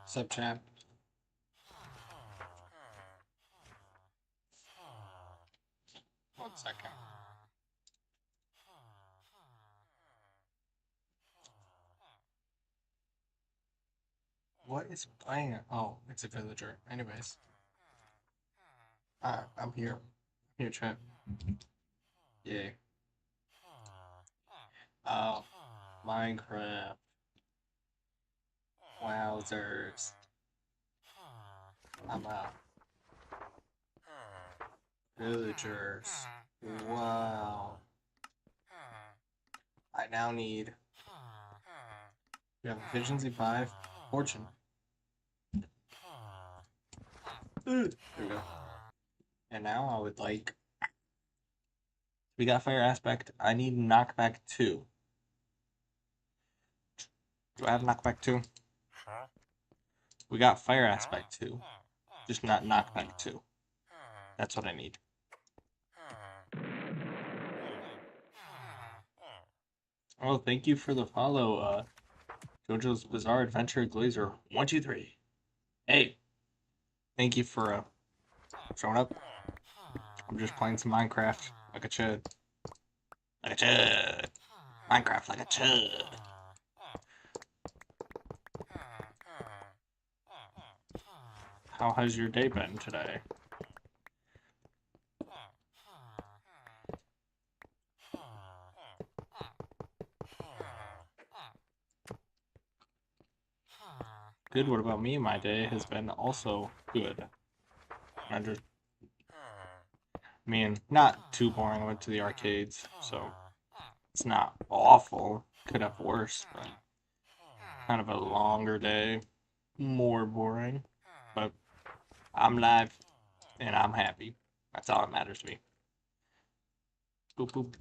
Sup, chat? 1 second. What is playing? Oh, it's a villager. Anyways, I'm here. Here, chat. Yay. Oh, Minecraft. Wowzers. I'm out. Villagers. Wow. I now need. We have efficiency 5, fortune. There we go. And now I would like. We got fire aspect. I need knockback 2. Do I have knockback 2? We got fire aspect 2. Just not knockback 2. That's what I need. Oh, thank you for the follow, JoJo's Bizarre Adventure Glazer 123. Hey, thank you for showing up. I'm just playing some Minecraft like a chud. Like a chud. Minecraft like a chud. How has your day been today? Good. What about me? My day has been also good. I mean, not too boring. I went to the arcades, so it's not awful. Could have worse, but kind of a longer day. More boring. But I'm live, and I'm happy. That's all that matters to me. Boop, boop.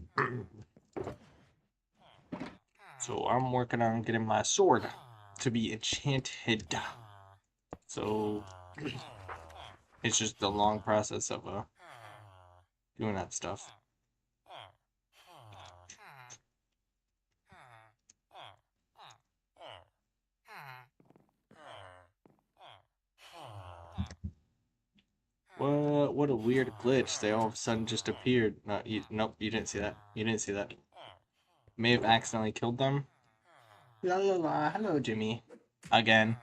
So I'm working on getting my sword to be enchanted. So it's just the long process of doing that stuff. What a weird glitch. They all of a sudden just appeared. No, nope, you didn't see that. You didn't see that. May have accidentally killed them. La la la. Hello, Jimmy. Again.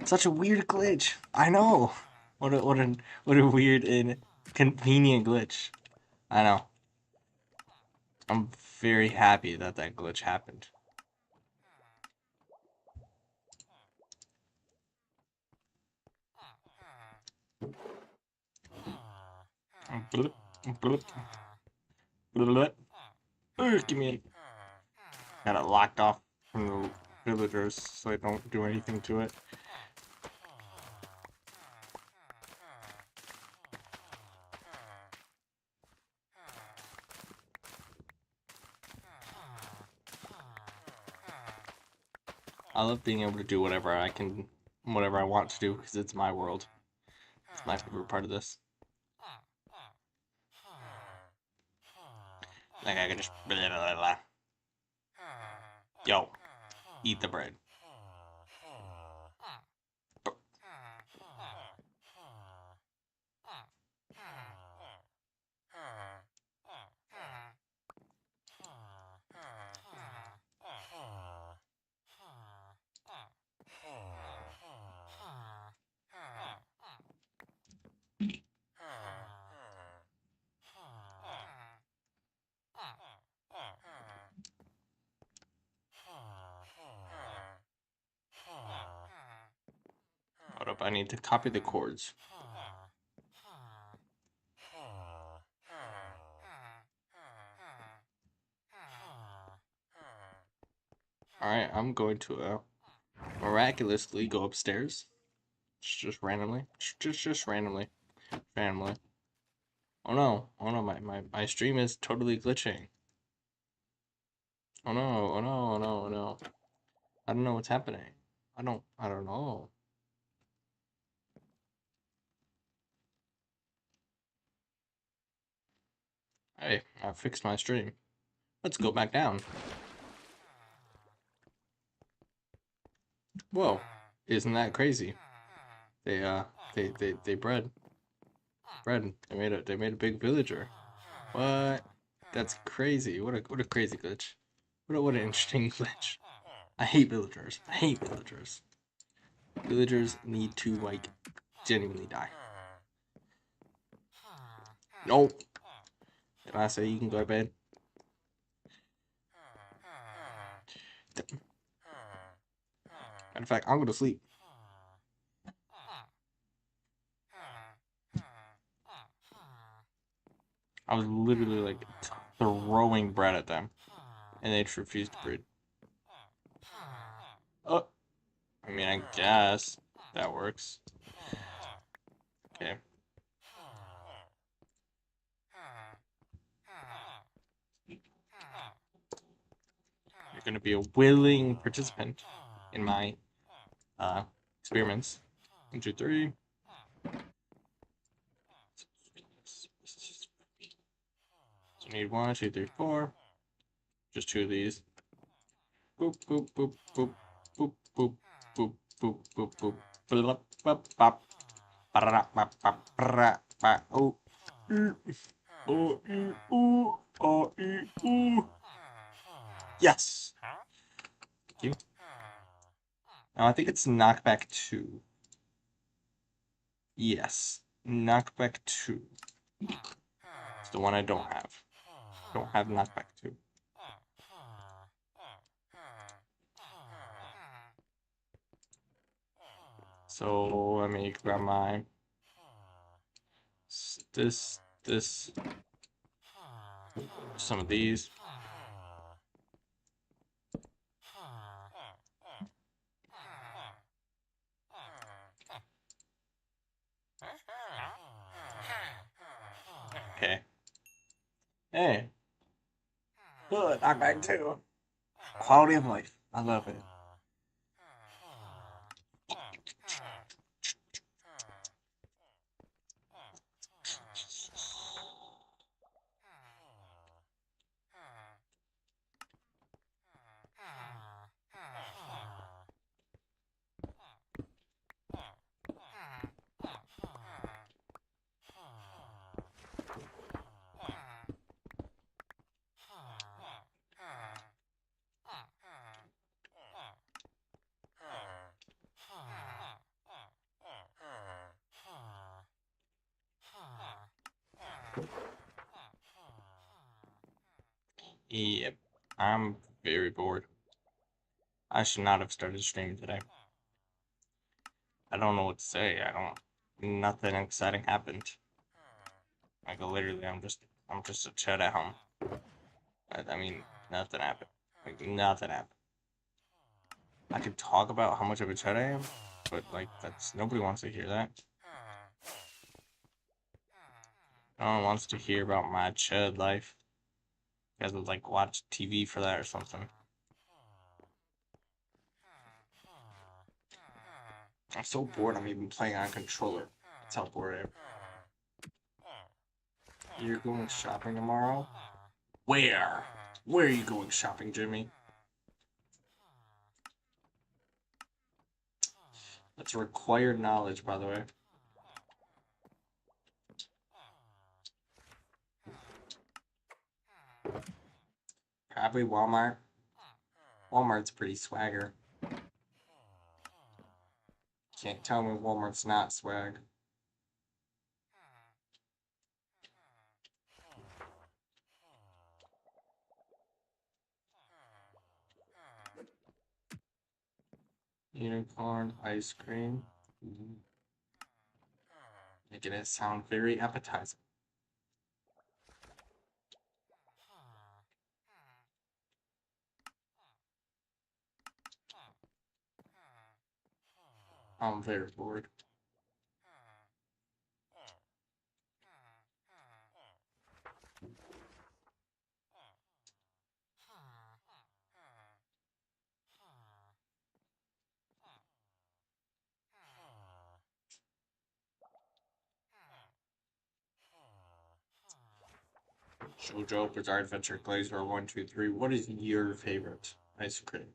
Such a weird glitch. I know. What a weird and convenient glitch. I know. I'm very happy that that glitch happened. Bloop, bloop, bloop. Give me. Got it locked off from the villagers so I don't do anything to it. I love being able to do whatever I want to do because it's my world. It's my favorite part of this. Like I can just blah, blah, blah. Yo, eat the bread. Hold up, I need to copy the chords. Alright, I'm going to miraculously go upstairs. Just randomly. Just randomly. Randomly. Oh no, my stream is totally glitching. Oh no, oh no, oh no, oh no. I don't know what's happening. I don't know. Hey, I fixed my stream. Let's go back down. Whoa. Isn't that crazy? They bred. They made a big villager. What? That's crazy. What a crazy glitch. What an interesting glitch. I hate villagers. I hate villagers. Villagers need to like genuinely die. No. Did I say you can go to bed? Matter of fact, I'm going to sleep. I was literally like throwing bread at them, and they just refused to breed. Oh, I mean, I guess that works. Okay. You're going to be a willing participant in my experiments. 1, 2, 3. So I need 1, 2, 3, 4. Just 2 of these. Boop, boop, boop, boop, boop, boop, boop, boop, boop, boop. Blop, bop, bop. Oh. Oh, ooh, oh, ooh. Yes. Thank you. Now I think it's knockback 2. Yes. Knockback 2. It's the one I don't have. Don't have knockback 2. So let me grab my this some of these. Okay. Hey. Good. Knockback 2. Quality of life. I love it. Yep. I'm very bored. I should not have started streaming today. I don't know what to say. Nothing exciting happened. Like literally, I'm just a chud at home. I mean, nothing happened. Like nothing happened. I could talk about how much of a chud I am, but like nobody wants to hear that. No one wants to hear about my chud life. You guys would like watch TV for that or something. I'm so bored. I'm even playing on controller. That's how bored I am. You're going shopping tomorrow? Where? Where are you going shopping, Jimmy? That's required knowledge, by the way. Probably Walmart. Walmart's pretty swagger. Can't tell me Walmart's not swag. Unicorn ice cream. Making it sound very appetizing. I'm very bored. JoJo Bizarre Adventure Glazer 1, 2, 3. What is your favorite ice cream?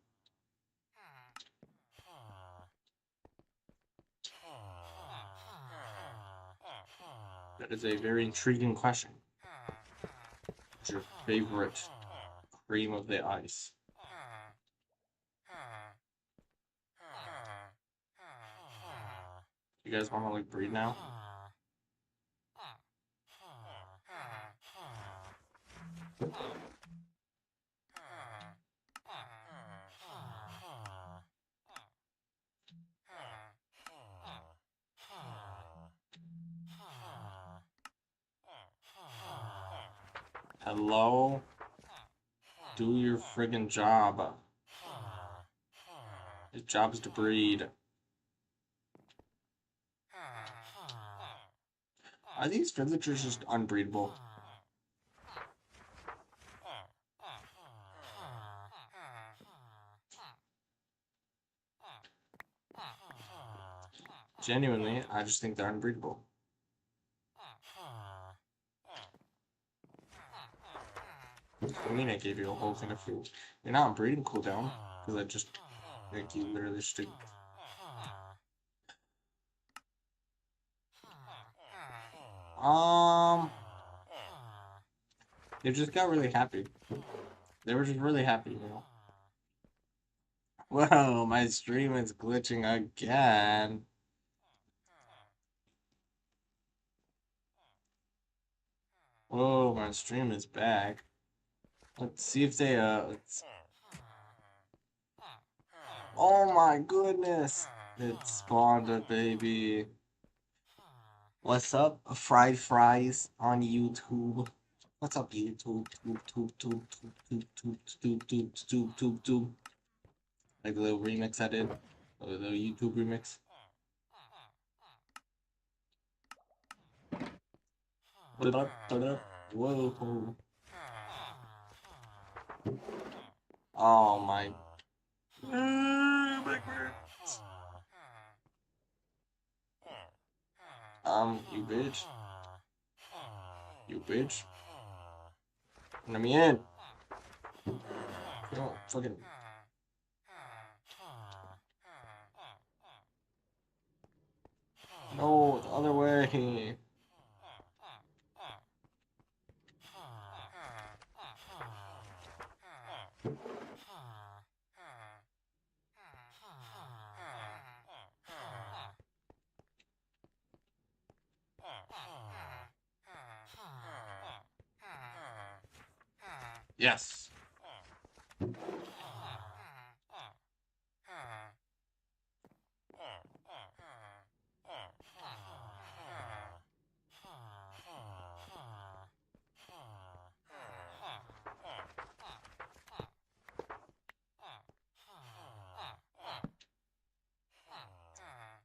That is a very intriguing question. What's your favorite cream of the ice? You guys want to like breed now? Hello? Do your friggin' job. His job is to breed. Are these villagers just unbreedable? Genuinely, I just think they're unbreedable. I mean, I gave you a whole thing of food. You're not on breeding cooldown, because I just think you literally should. They just got really happy. They were just really happy, you know. Whoa, my stream is glitching again. Whoa, my stream is back. Let's see if they, Oh my goodness! It spawned a baby. What's up, fried fries on YouTube? What's up, YouTube? Tube. Like the little remix I did, the little YouTube remix. Whoa! Oh my! You bitch! You bitch! Let me in! No, fucking. No, the other way. Yes.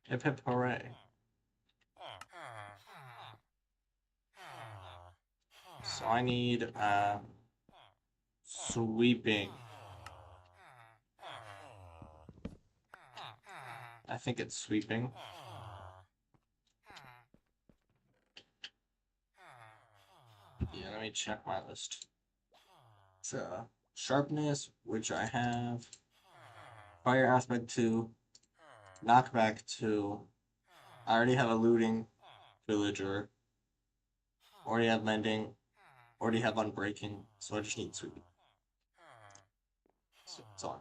Hip hip hooray. So I need sweeping. I think it's sweeping. Yeah, let me check my list. It's sharpness, which I have. Fire aspect 2. Knockback 2. I already have a looting villager. Already have mending. Already have unbreaking. So I just need sweeping. So it's on.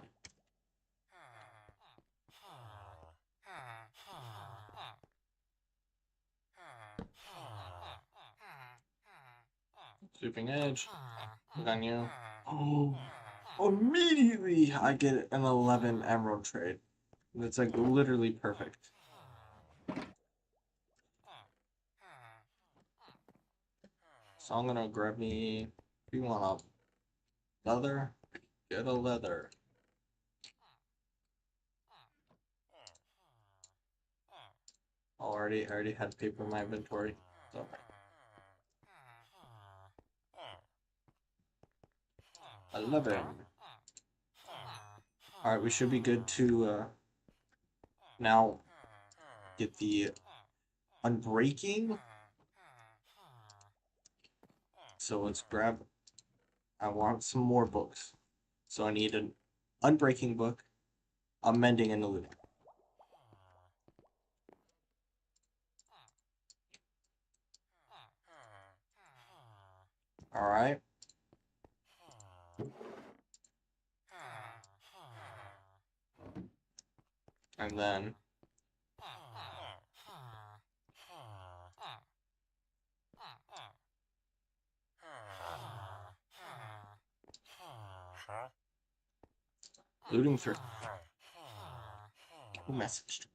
Sweeping edge. Look on you. Oh. Immediately I get an 11 emerald trade. That's like literally perfect. So I'm gonna grab me. If you want a leather, get a leather. I already had paper in my inventory. So. 11. Alright, we should be good to now get the unbreaking. So let's grab. I want some more books. So I need an unbreaking book, a mending, and a looting. Alright. And then looting 3. Who messaged?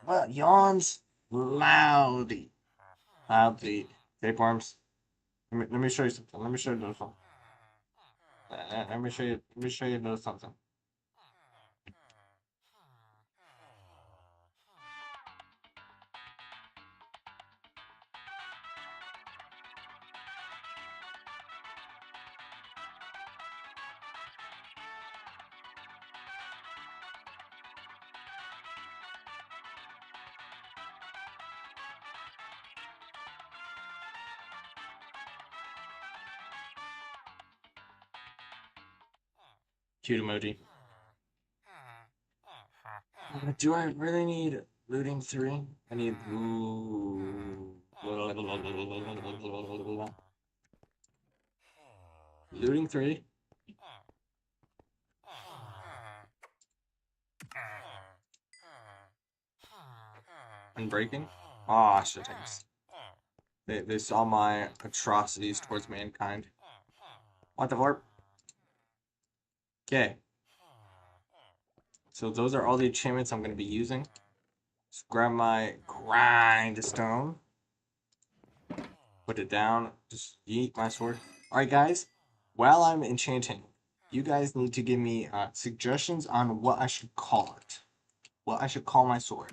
What? Yawns? Loudly. Tapeworms. Let me show you something. Let me show you something. Let me show you something. Cute emoji. Do I really need looting 3? I need looting 3. Unbreaking? Ah, shit. They saw my atrocities towards mankind. What the warp? Okay. So those are all the achievements I'm going to be using. Just grab my grindstone. Put it down. Just yeet my sword. Alright, guys. While I'm enchanting, you guys need to give me suggestions on what I should call it. What I should call my sword.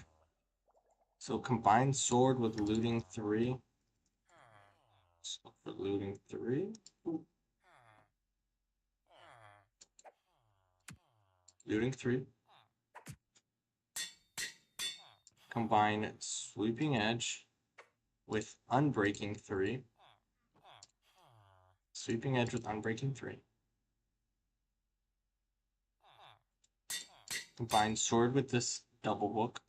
So combine sword with looting 3. So for looting 3. Ooh. Looting 3. Combine sweeping edge with unbreaking 3. Sweeping edge with unbreaking 3. Combine sword with this double book.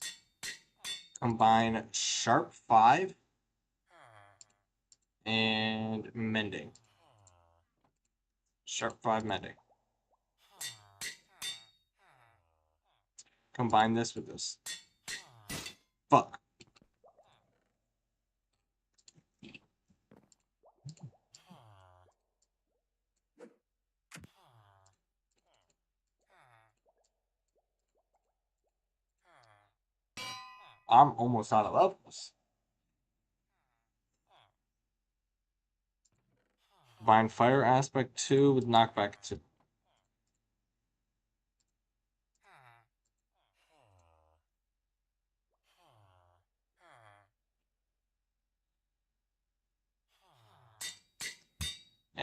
Combine sharp 5 and mending. Sharp 5 mending. Combine this with this. Fuck. I'm almost out of levels. Combine fire aspect 2 with knockback 2.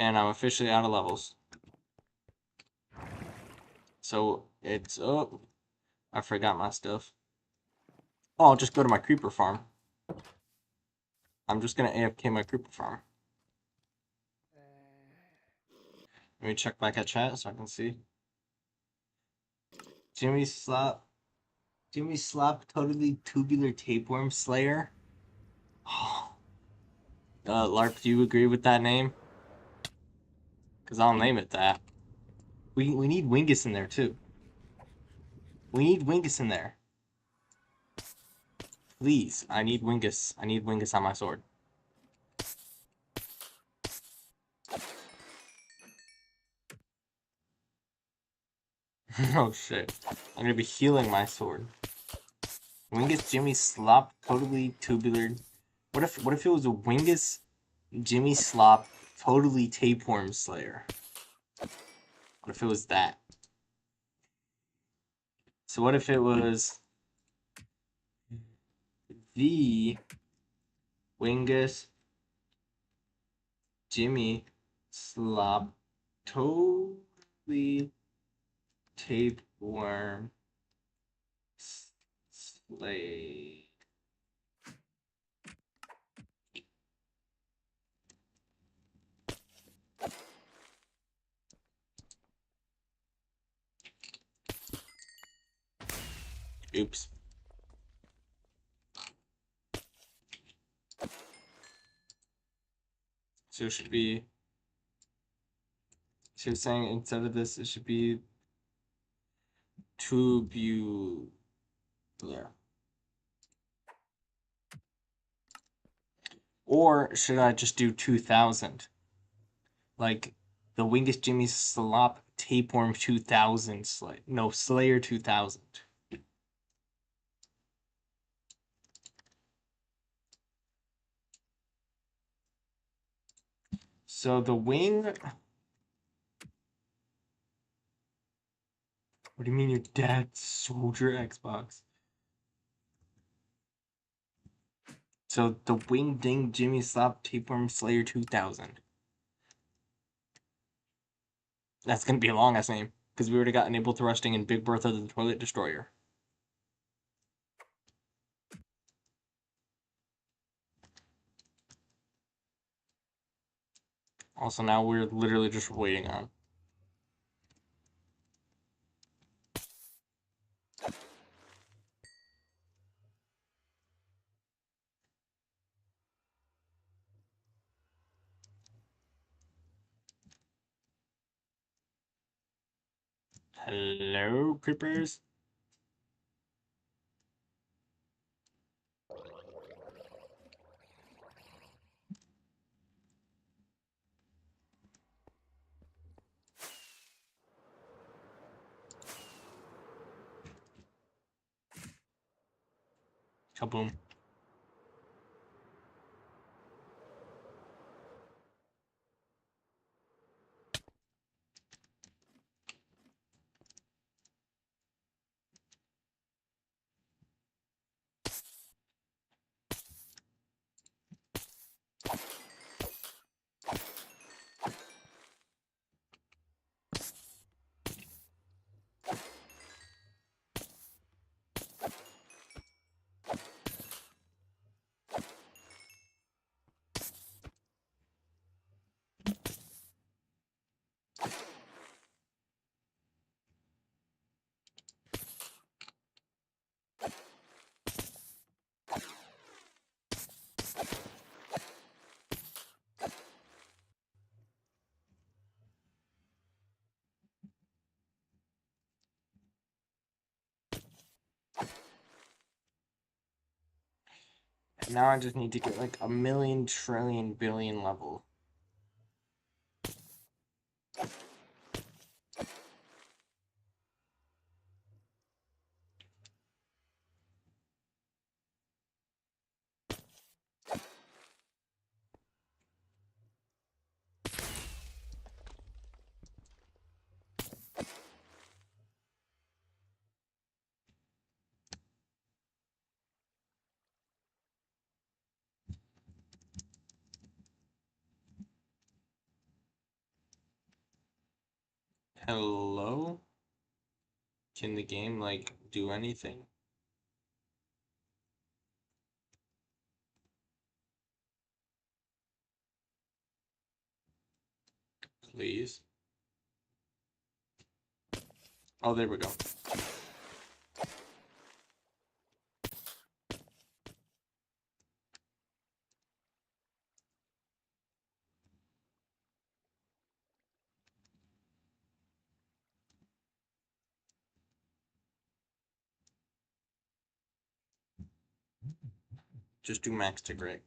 And I'm officially out of levels. So it's up. I forgot my stuff. Oh, I'll just go to my creeper farm. I'm just gonna AFK my creeper farm. Let me check back at chat so I can see. Jimmy Slop, totally tubular tapeworm slayer. LARP, do you agree with that name? Cause I'll name it that. We need Wingus in there too. We need Wingus in there. Please, I need Wingus. I need Wingus on my sword. Oh shit. I'm gonna be healing my sword. Wingus Jimmy Slop, totally tubular. What if it was a Wingus Jimmy Slop, totally tapeworm slayer? What if it was that? So what if it was the Wingus Jimmy Slop, totally tapeworm slayer? Oops. So it should be She was saying instead of this, it should be tubular. Or should I just do 2000? Like the Wingus Jimmy Slop Tapeworm 2000 Slayer 2000. So the wing. What do you mean your dad's soldier Xbox? So the Wing Ding Jimmy Slop Tapeworm Slayer 2000. That's gonna be a long ass name because we already got Enable Thrusting and Big Bertha the Toilet Destroyer. Also, now we're literally just waiting on. Hello, creepers. Kaboom. And now I just need to get like a million trillion billion level. Hello? Can the game like do anything? Please. Oh, there we go. Just do max tick rate.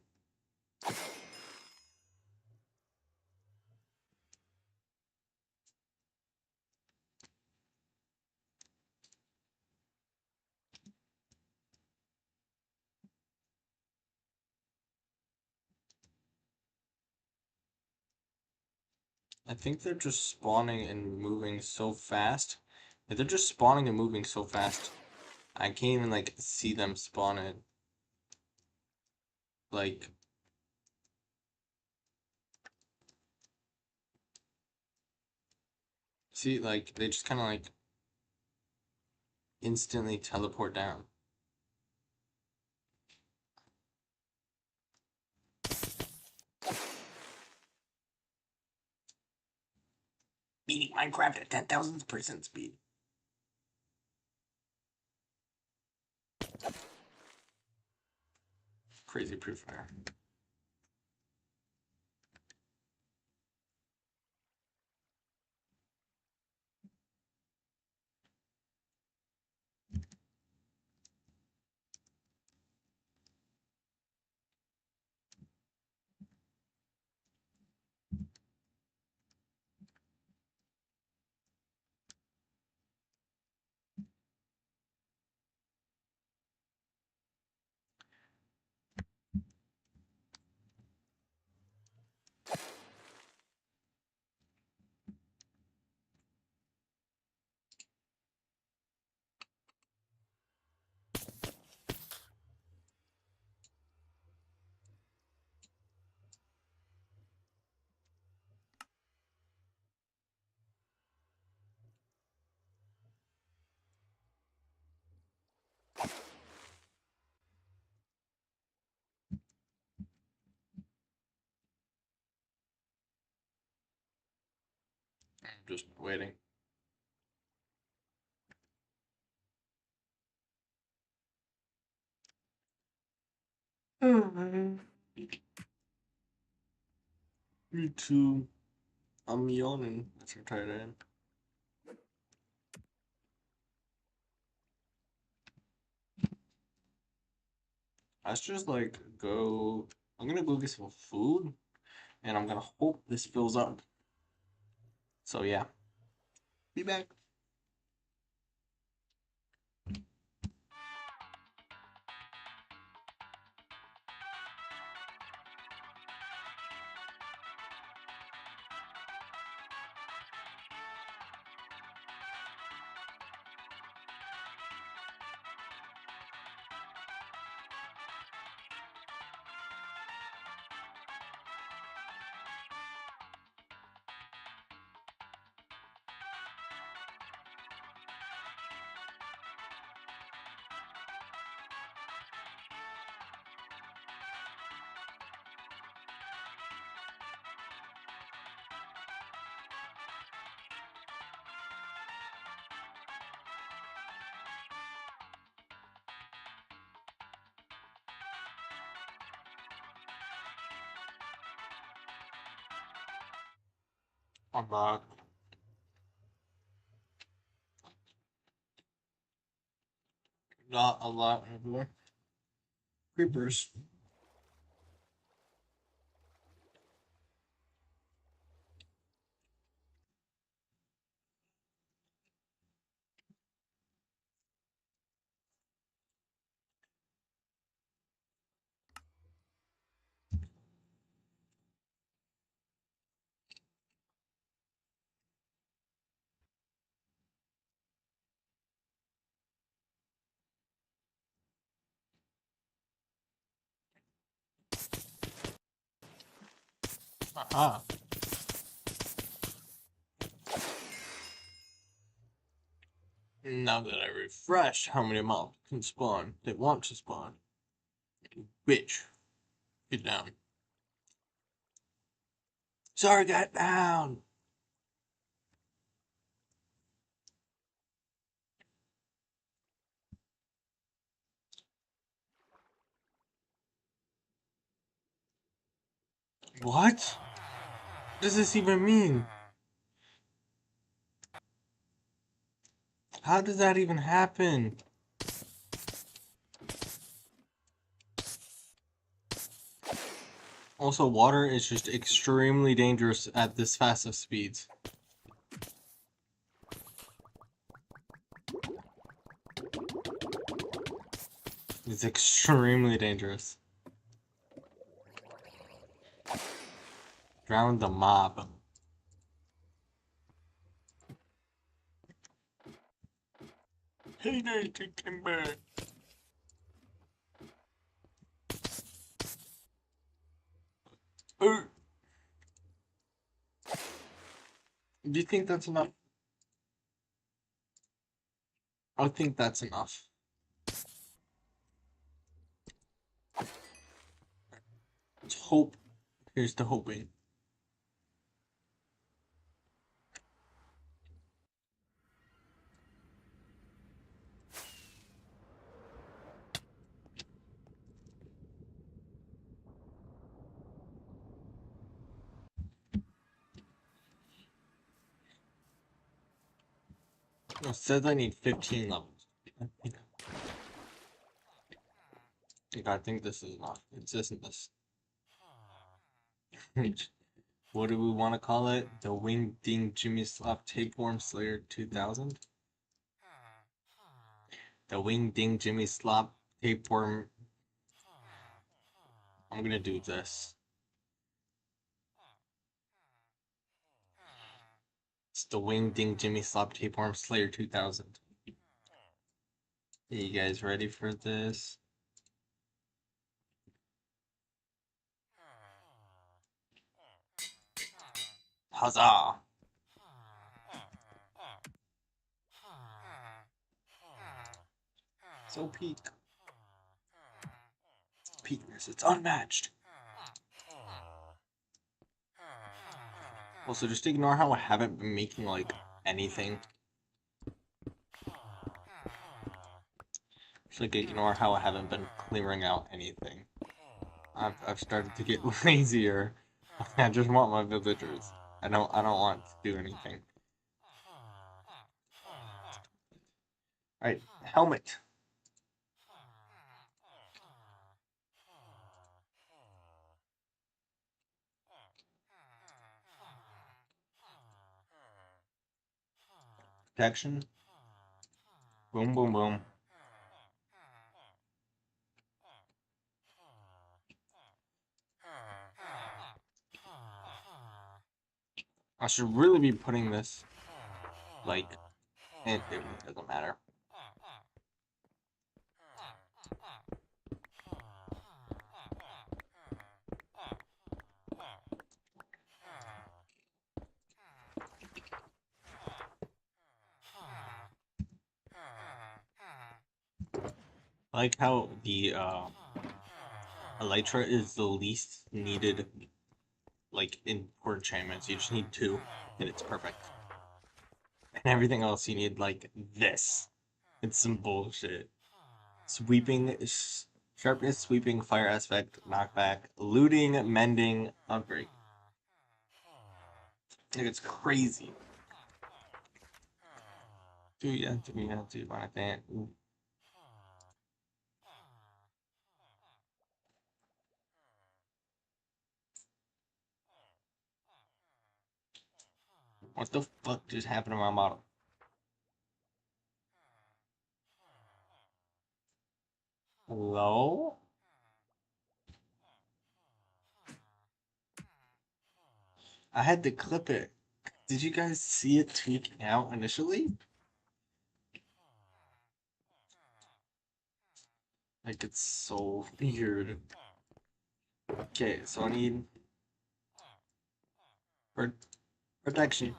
I think they're just spawning and moving so fast. If they're just spawning and moving so fast, I can't even like see them spawn it. Like, see, like they just kind of like instantly teleport down. Beating Minecraft at 10,000% speed. Crazy pre-fire. Just waiting. Me too. I'm yawning. That's how tired I am. Let's just like go. I'm gonna go get some food, and I'm gonna hope this fills up. So yeah, be back. I'm back. Not a lot everywhere. Creepers. Aha. Now that I refresh how many mobs can spawn, they want to spawn. Bitch. Get down. Sorry, get down. What? What does this even mean? How does that even happen? Also, water is just extremely dangerous at this fast of speeds. It's extremely dangerous. Drown the mob. Hey there, Timber. Do you think that's enough? I think that's enough. Let's hope. Here's the hoping. It says I need 15 levels. I think this is enough. It's isn't this. What do we want to call it? The Wing Ding Jimmy Slop Tapeworm Slayer 2000? The Wing Ding Jimmy Slop Tapeworm. I'm gonna do this. It's the Wing Ding Jimmy Slop Tapeworm Slayer 2000. Are you guys ready for this? Huzzah! So peak. Peakness, it's unmatched. Also, just ignore how I haven't been making, like, anything. Just, like, ignore how I haven't been clearing out anything. I've started to get lazier. I just want my villagers. I don't want to do anything. Alright, helmet. Protection. Boom, boom, boom. I should really be putting this, like, it doesn't matter. I like how the Elytra is the least needed, like, in core enchantments. You just need 2, and it's perfect. And everything else you need, like, this. It's some bullshit. Sweeping, sharpness, sweeping, fire aspect, knockback, looting, mending, upgrade. Like, it's crazy. Do you want that? What the fuck just happened to my model? Hello? I had to clip it. Did you guys see it tweaking out initially? Like, it's so weird. Okay, so I need protection.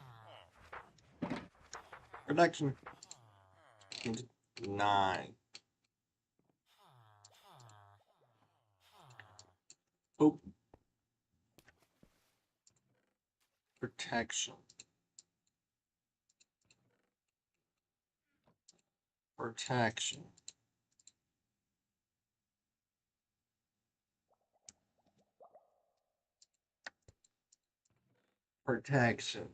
Protection. 9. Boop. Protection. Protection. Protection.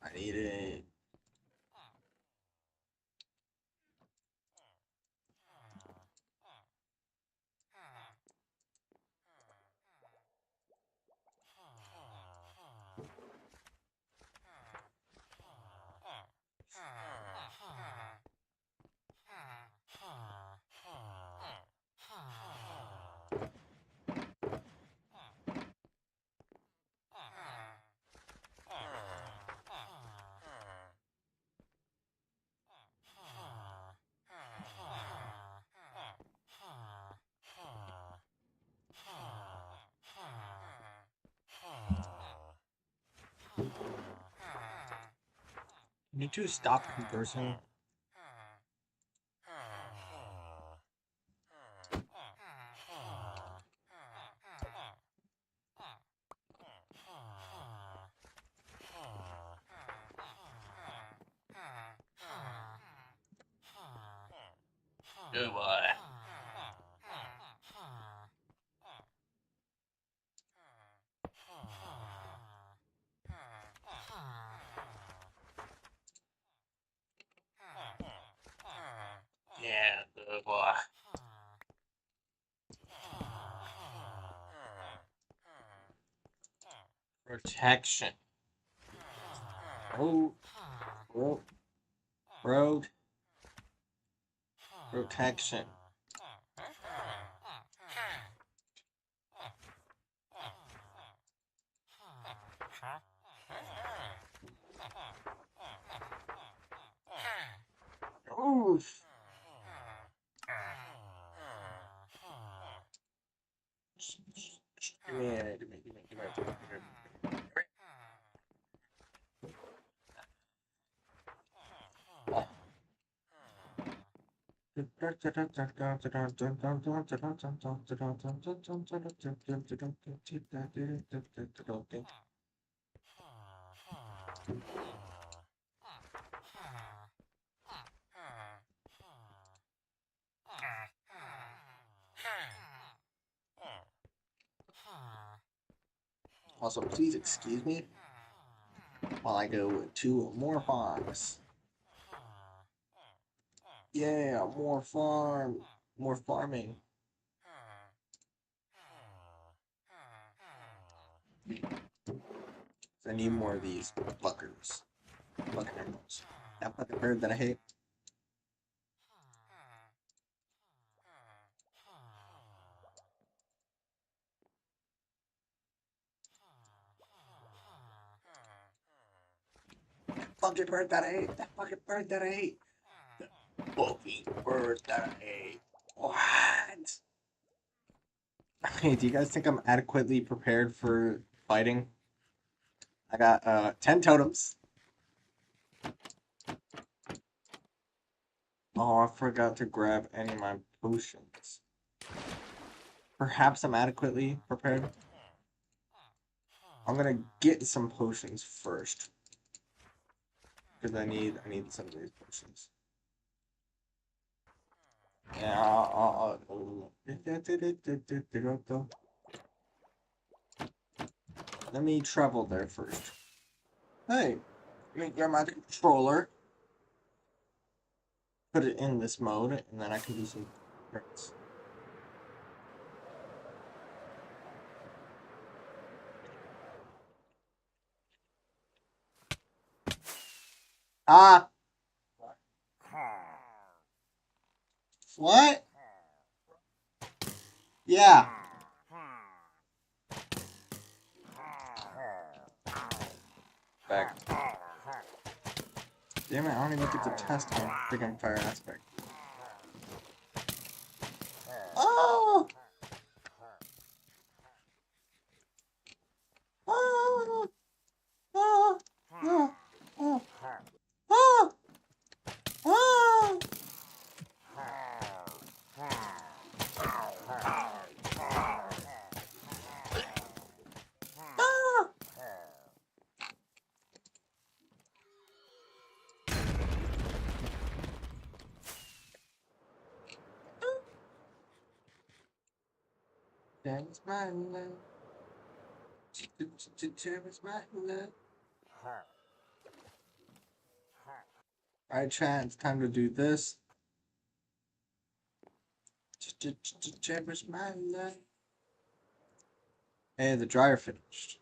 I need it. Can you two stop conversing? Good boy. Yeah, good boy. Protection. Oh, road. Protection. Oof. Give me it. Give me. Also, please excuse me while I go to more farms. Yeah, more farming. I need more of these fuckers. Fucking animals. That fucking bird that I hate. Fucking bird that I hate. That fucking bird that I hate. The fucking bird that I hate. What? Hey, do you guys think I'm adequately prepared for fighting? I got 10 totems. Oh, I forgot to grab any of my potions. Perhaps I'm adequately prepared. I'm gonna get some potions first. Because I need some of these potions. Yeah, let me travel there first. Hey, let me grab my controller. Put it in this mode, and then I can do some tricks. Ah! What? Yeah. Back. Damn it, I don't even get to test my freaking fire aspect. Oh! Oh! Oh! Oh! Oh! Oh! Oh! Ah! That is my love. That is my love. Alright, chat, it's time to do this. Cherish my love. Hey, the dryer finished.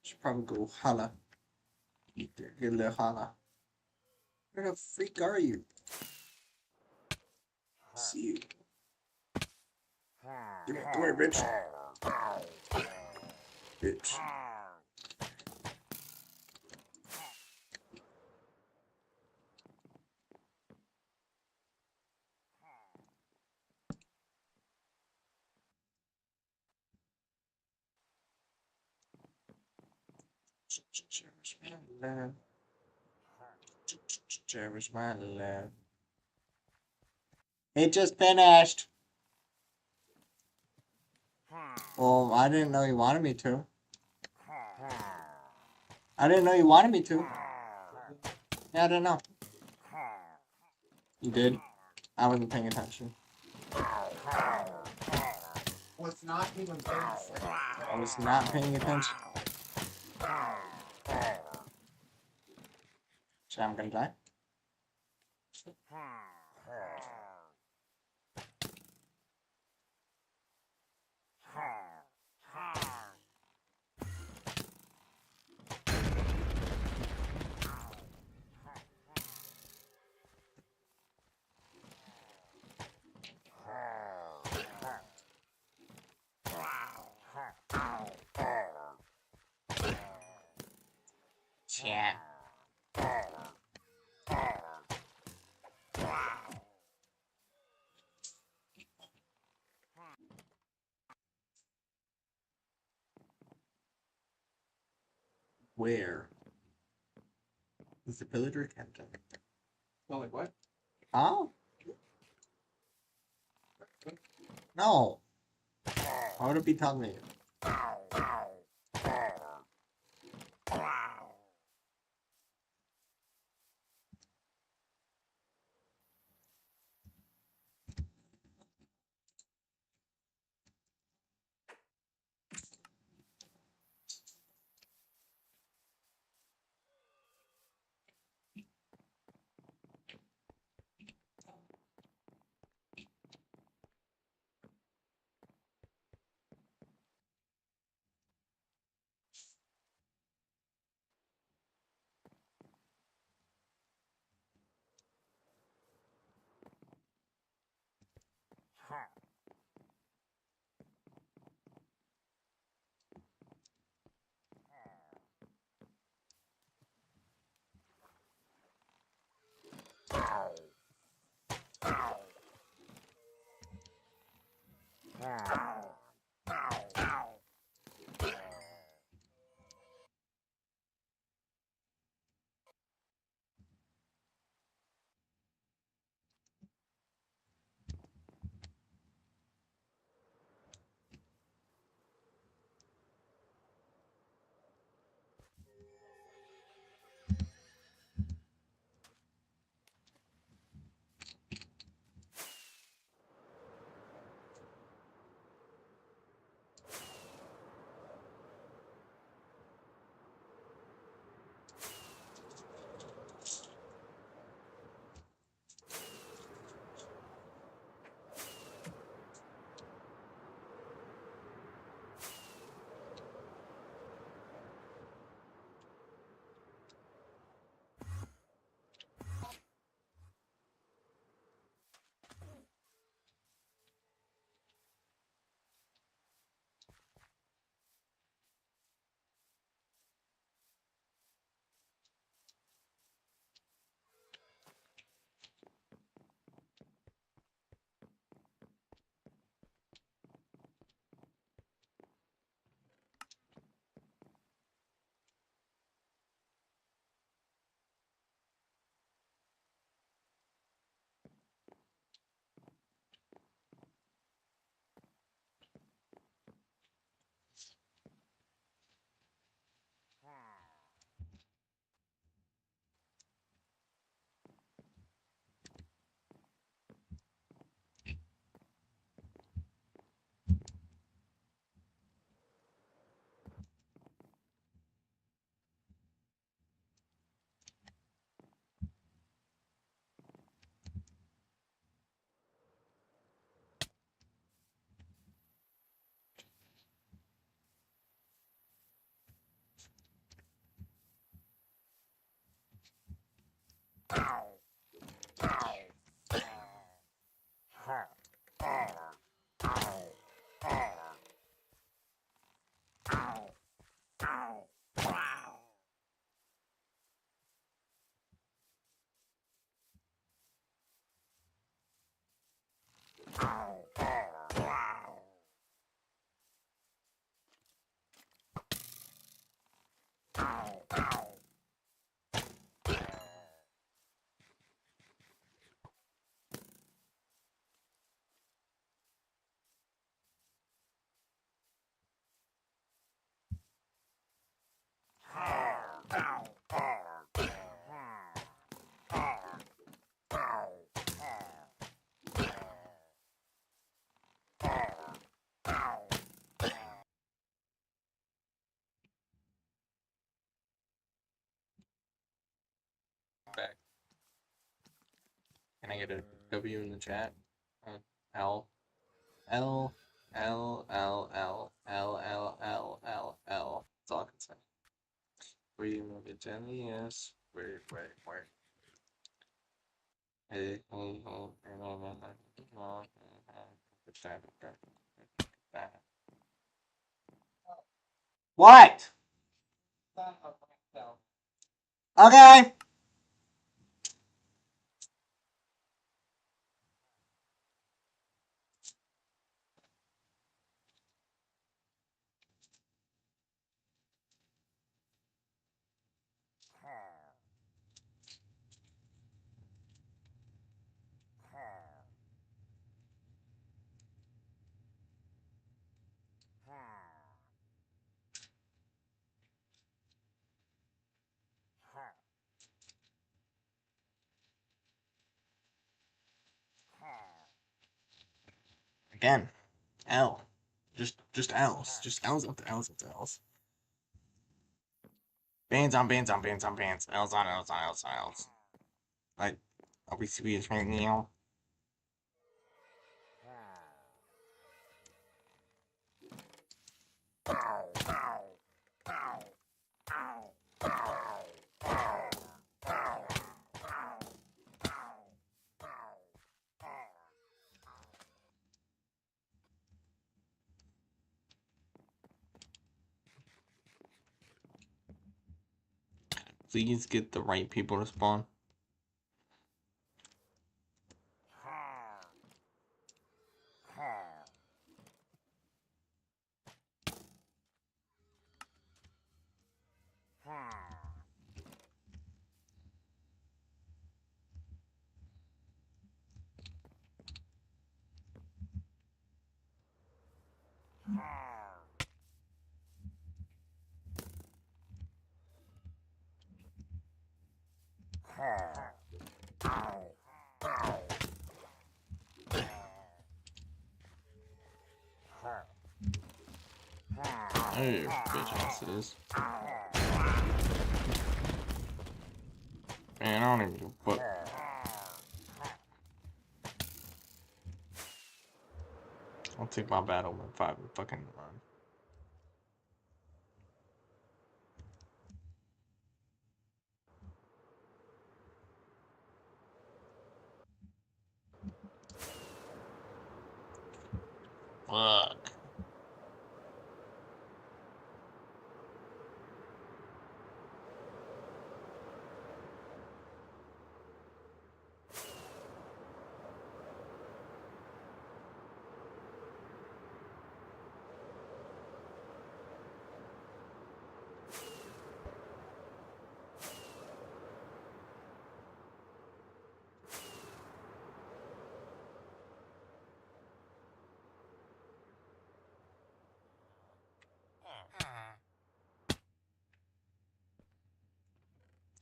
Should probably go holla. Get a little holla. Where the freak are you? See you. Come here, bitch. Bitch. Cherish my love. Cherish my love. It just finished. Well, I didn't know you wanted me to. I didn't know you wanted me to. Yeah, I didn't know. You did? I wasn't paying attention. Was not even paying attention. I was not paying attention. So I'm gonna die. Yeah. Where? Is the pillager captain? Oh, like what? Oh? No. Why would it be talking to you? Back. Can I get a W in the chat? L. L. L. L. L. L. L. L. L. L. That's all I can say. Where you move it, Jenny? Yes. Where? Hey. What? Okay. Again. L. Just L's. Just L's up to L's up to L's. Bands on bands on bands on bands. L's on L's on L's on L's. Like, are we serious right now? Please get the right people to spawn. Hey, bitch ass it is. Man, I don't even give a fuck. I'll take my battle with 5 and fucking run. Fuck.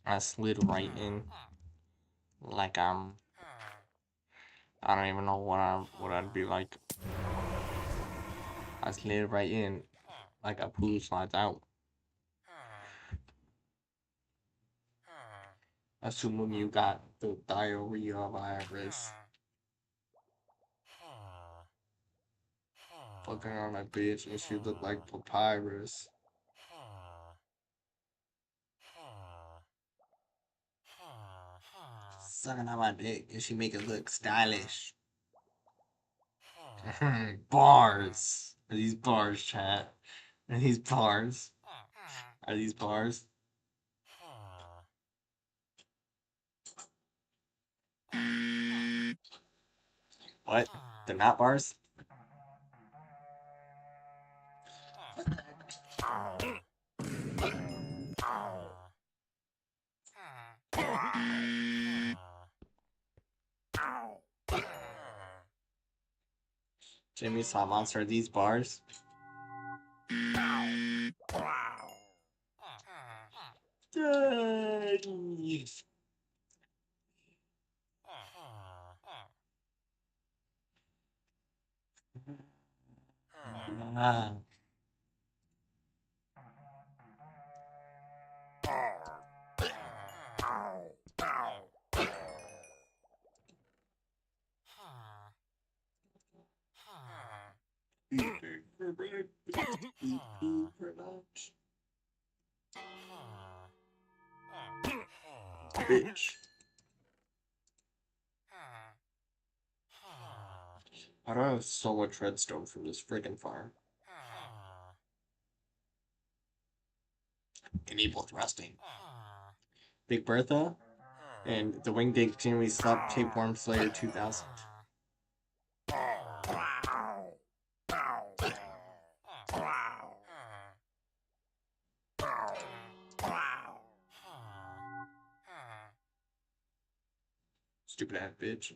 I slid right in, like I don't even know what I'd be like. I slid right in, like a poo slides out. Assuming you got the diarrhea virus. Fucking on that bitch, and she looked like papyrus. Sucking on my dick, and she make it look stylish. Bars. Are these bars, chat? Are these bars? Are these bars? What? They're not bars? Jimmy saw monster. Are these bars? Eating for breakfast, eating for lunch. Bitch. How do I have so much redstone from this friggin' farm? Enable thrusting. Big Bertha and the Winged Dictionary Slap Tapeworm Slayer 2000. Stupid ass bitch.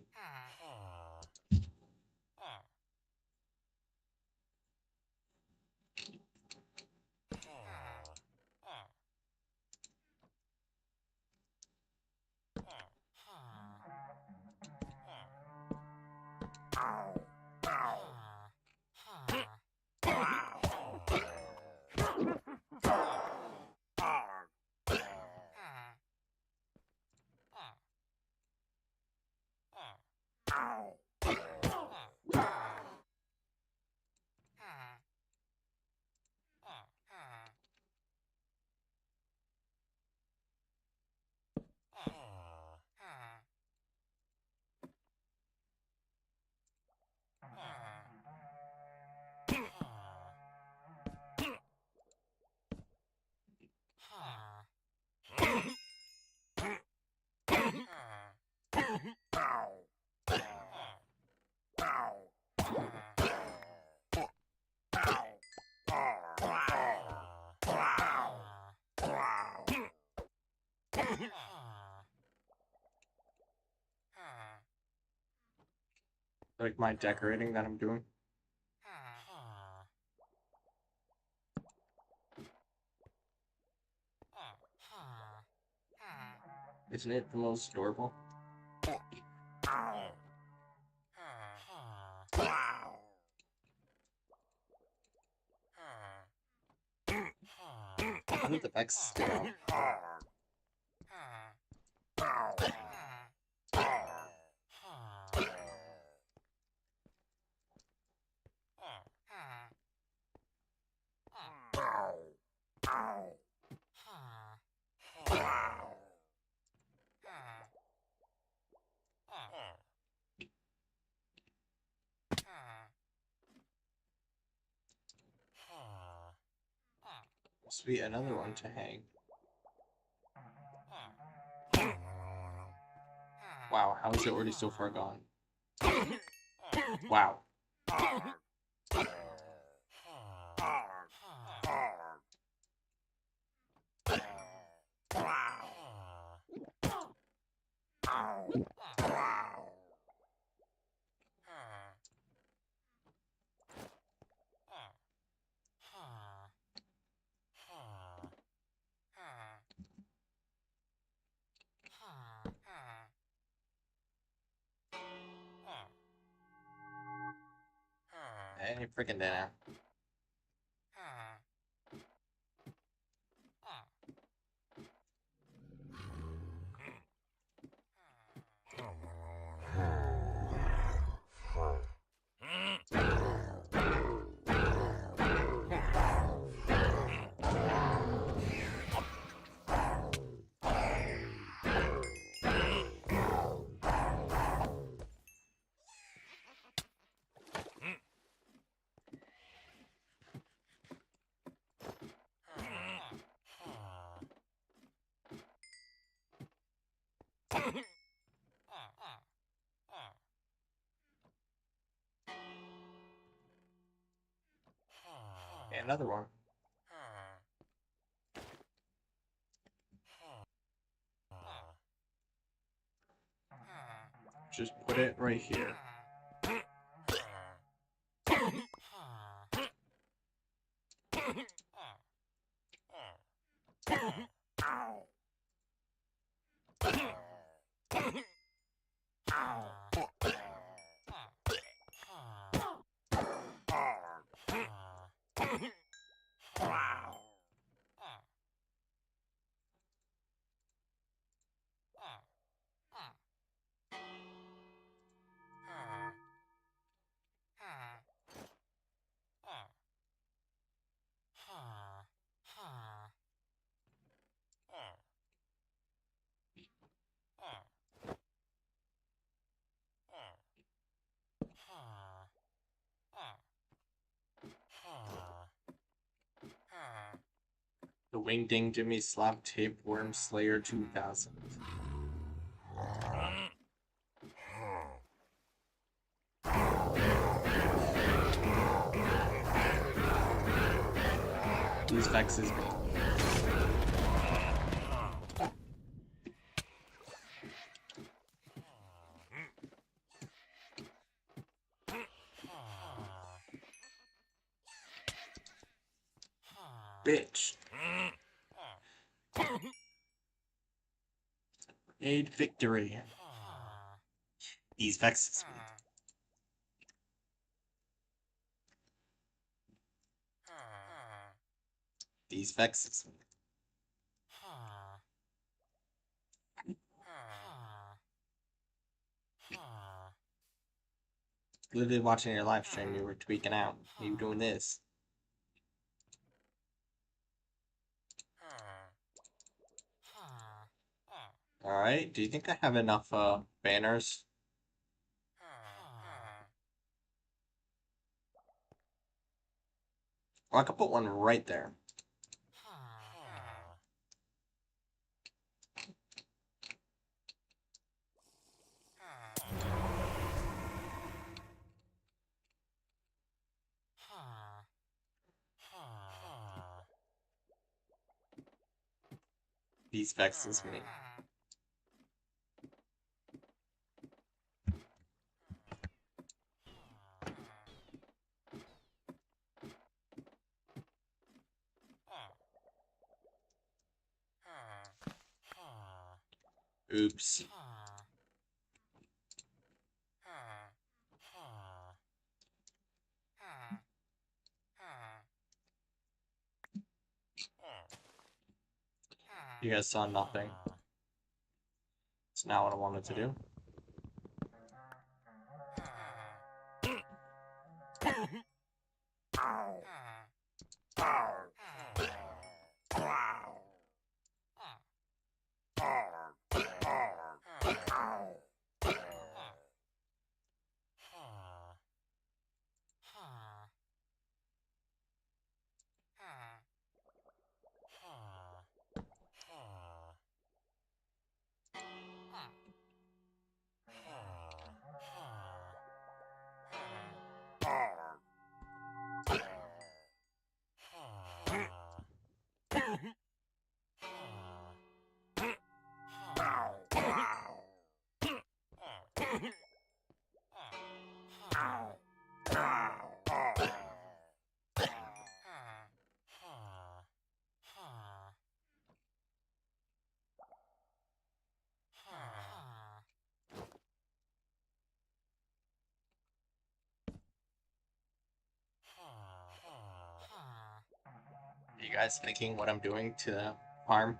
Like my decorating that I'm doing. Isn't it the most adorable? How did the Vex stay out? Sweet, another one to hang. Wow, how is it already so far gone? Wow. Any freaking dinner. Okay, another one. Just put it right here. The Wingding Jimmy Slap Tapeworm Slayer 2000. These vexes me. Bitch. Aid victory. These vexes me. These vexes me. Literally watching your live stream, you were tweaking out. You were doing this. Alright, do you think I have enough banners? Well, I could put one right there. These vexes me. Oops. You guys saw nothing. It's not what I wanted to do. You guys thinking what I'm doing to the farm?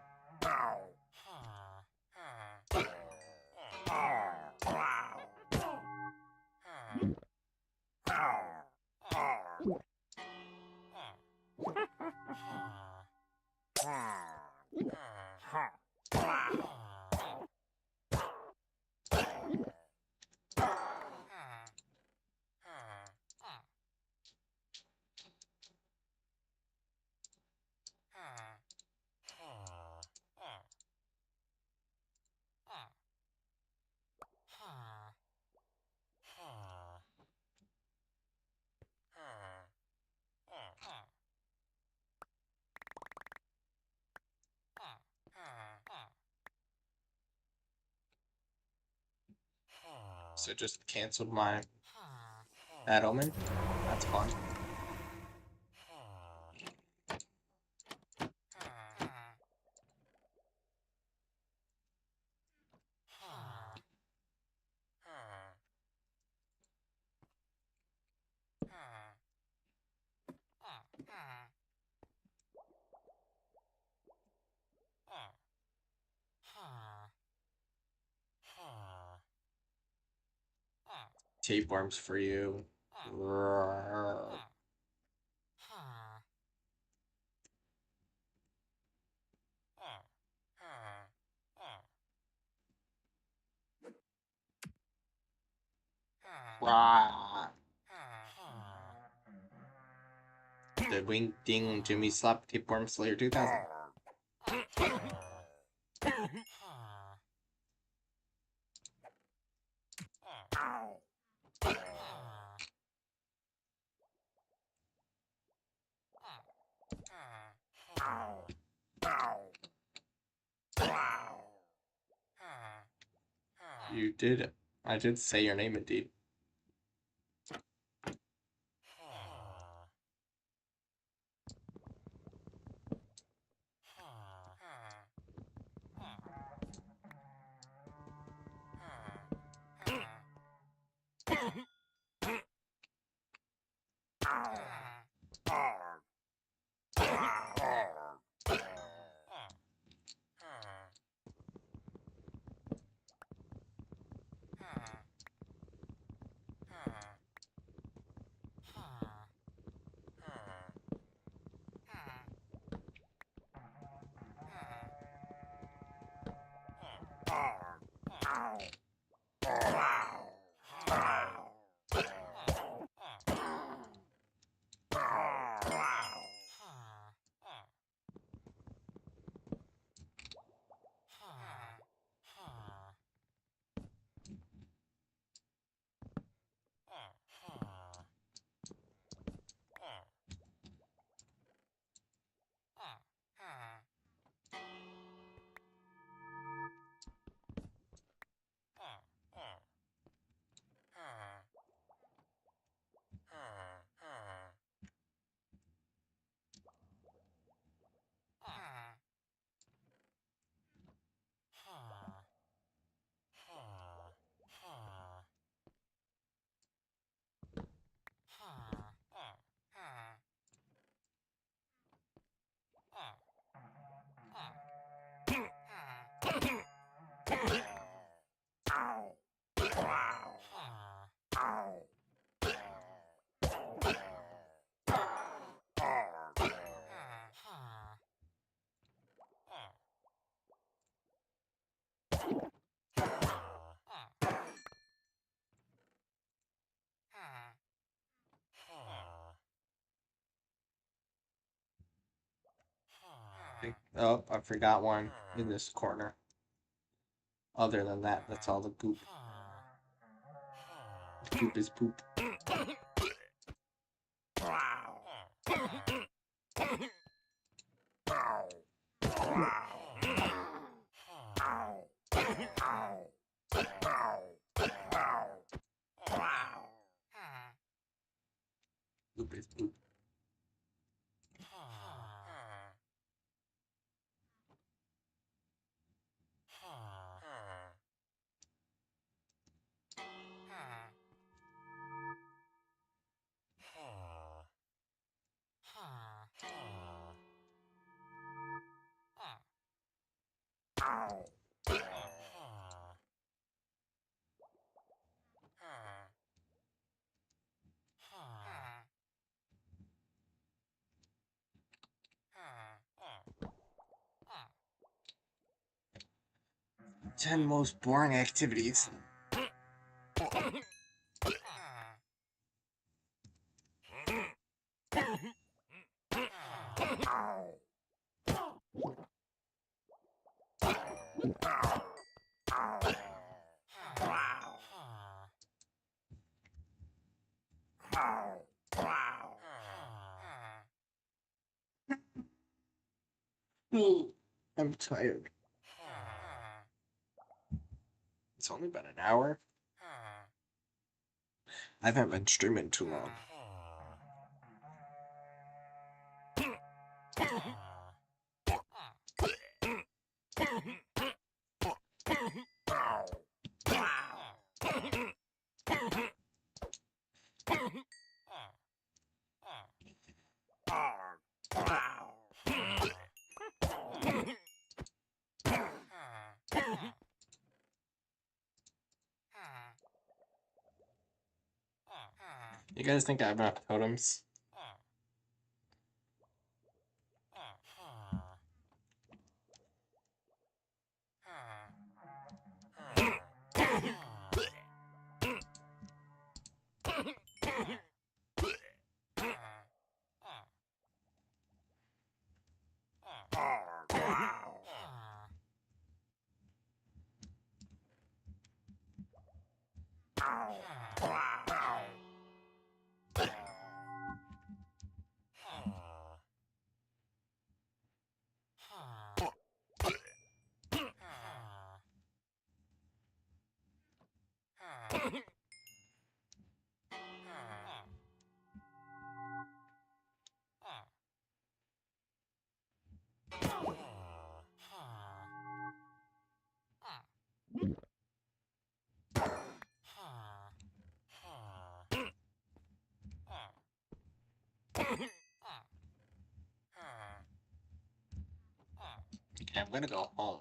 So just canceled my Bad Omen. That's fun. Tapeworms for you. Roar. Roar. The Wing Ding Jimmy Slap Tapeworm Slayer 2000. You did. I did say your name indeed. Oh, I forgot one in this corner. Other than that, that's all the goop. Goop is poop. Goop is poop. Ten most boring activities. I'm tired. It's only been an hour. I haven't been streaming too long. You guys think I have enough totems? Okay, I'm gonna go home.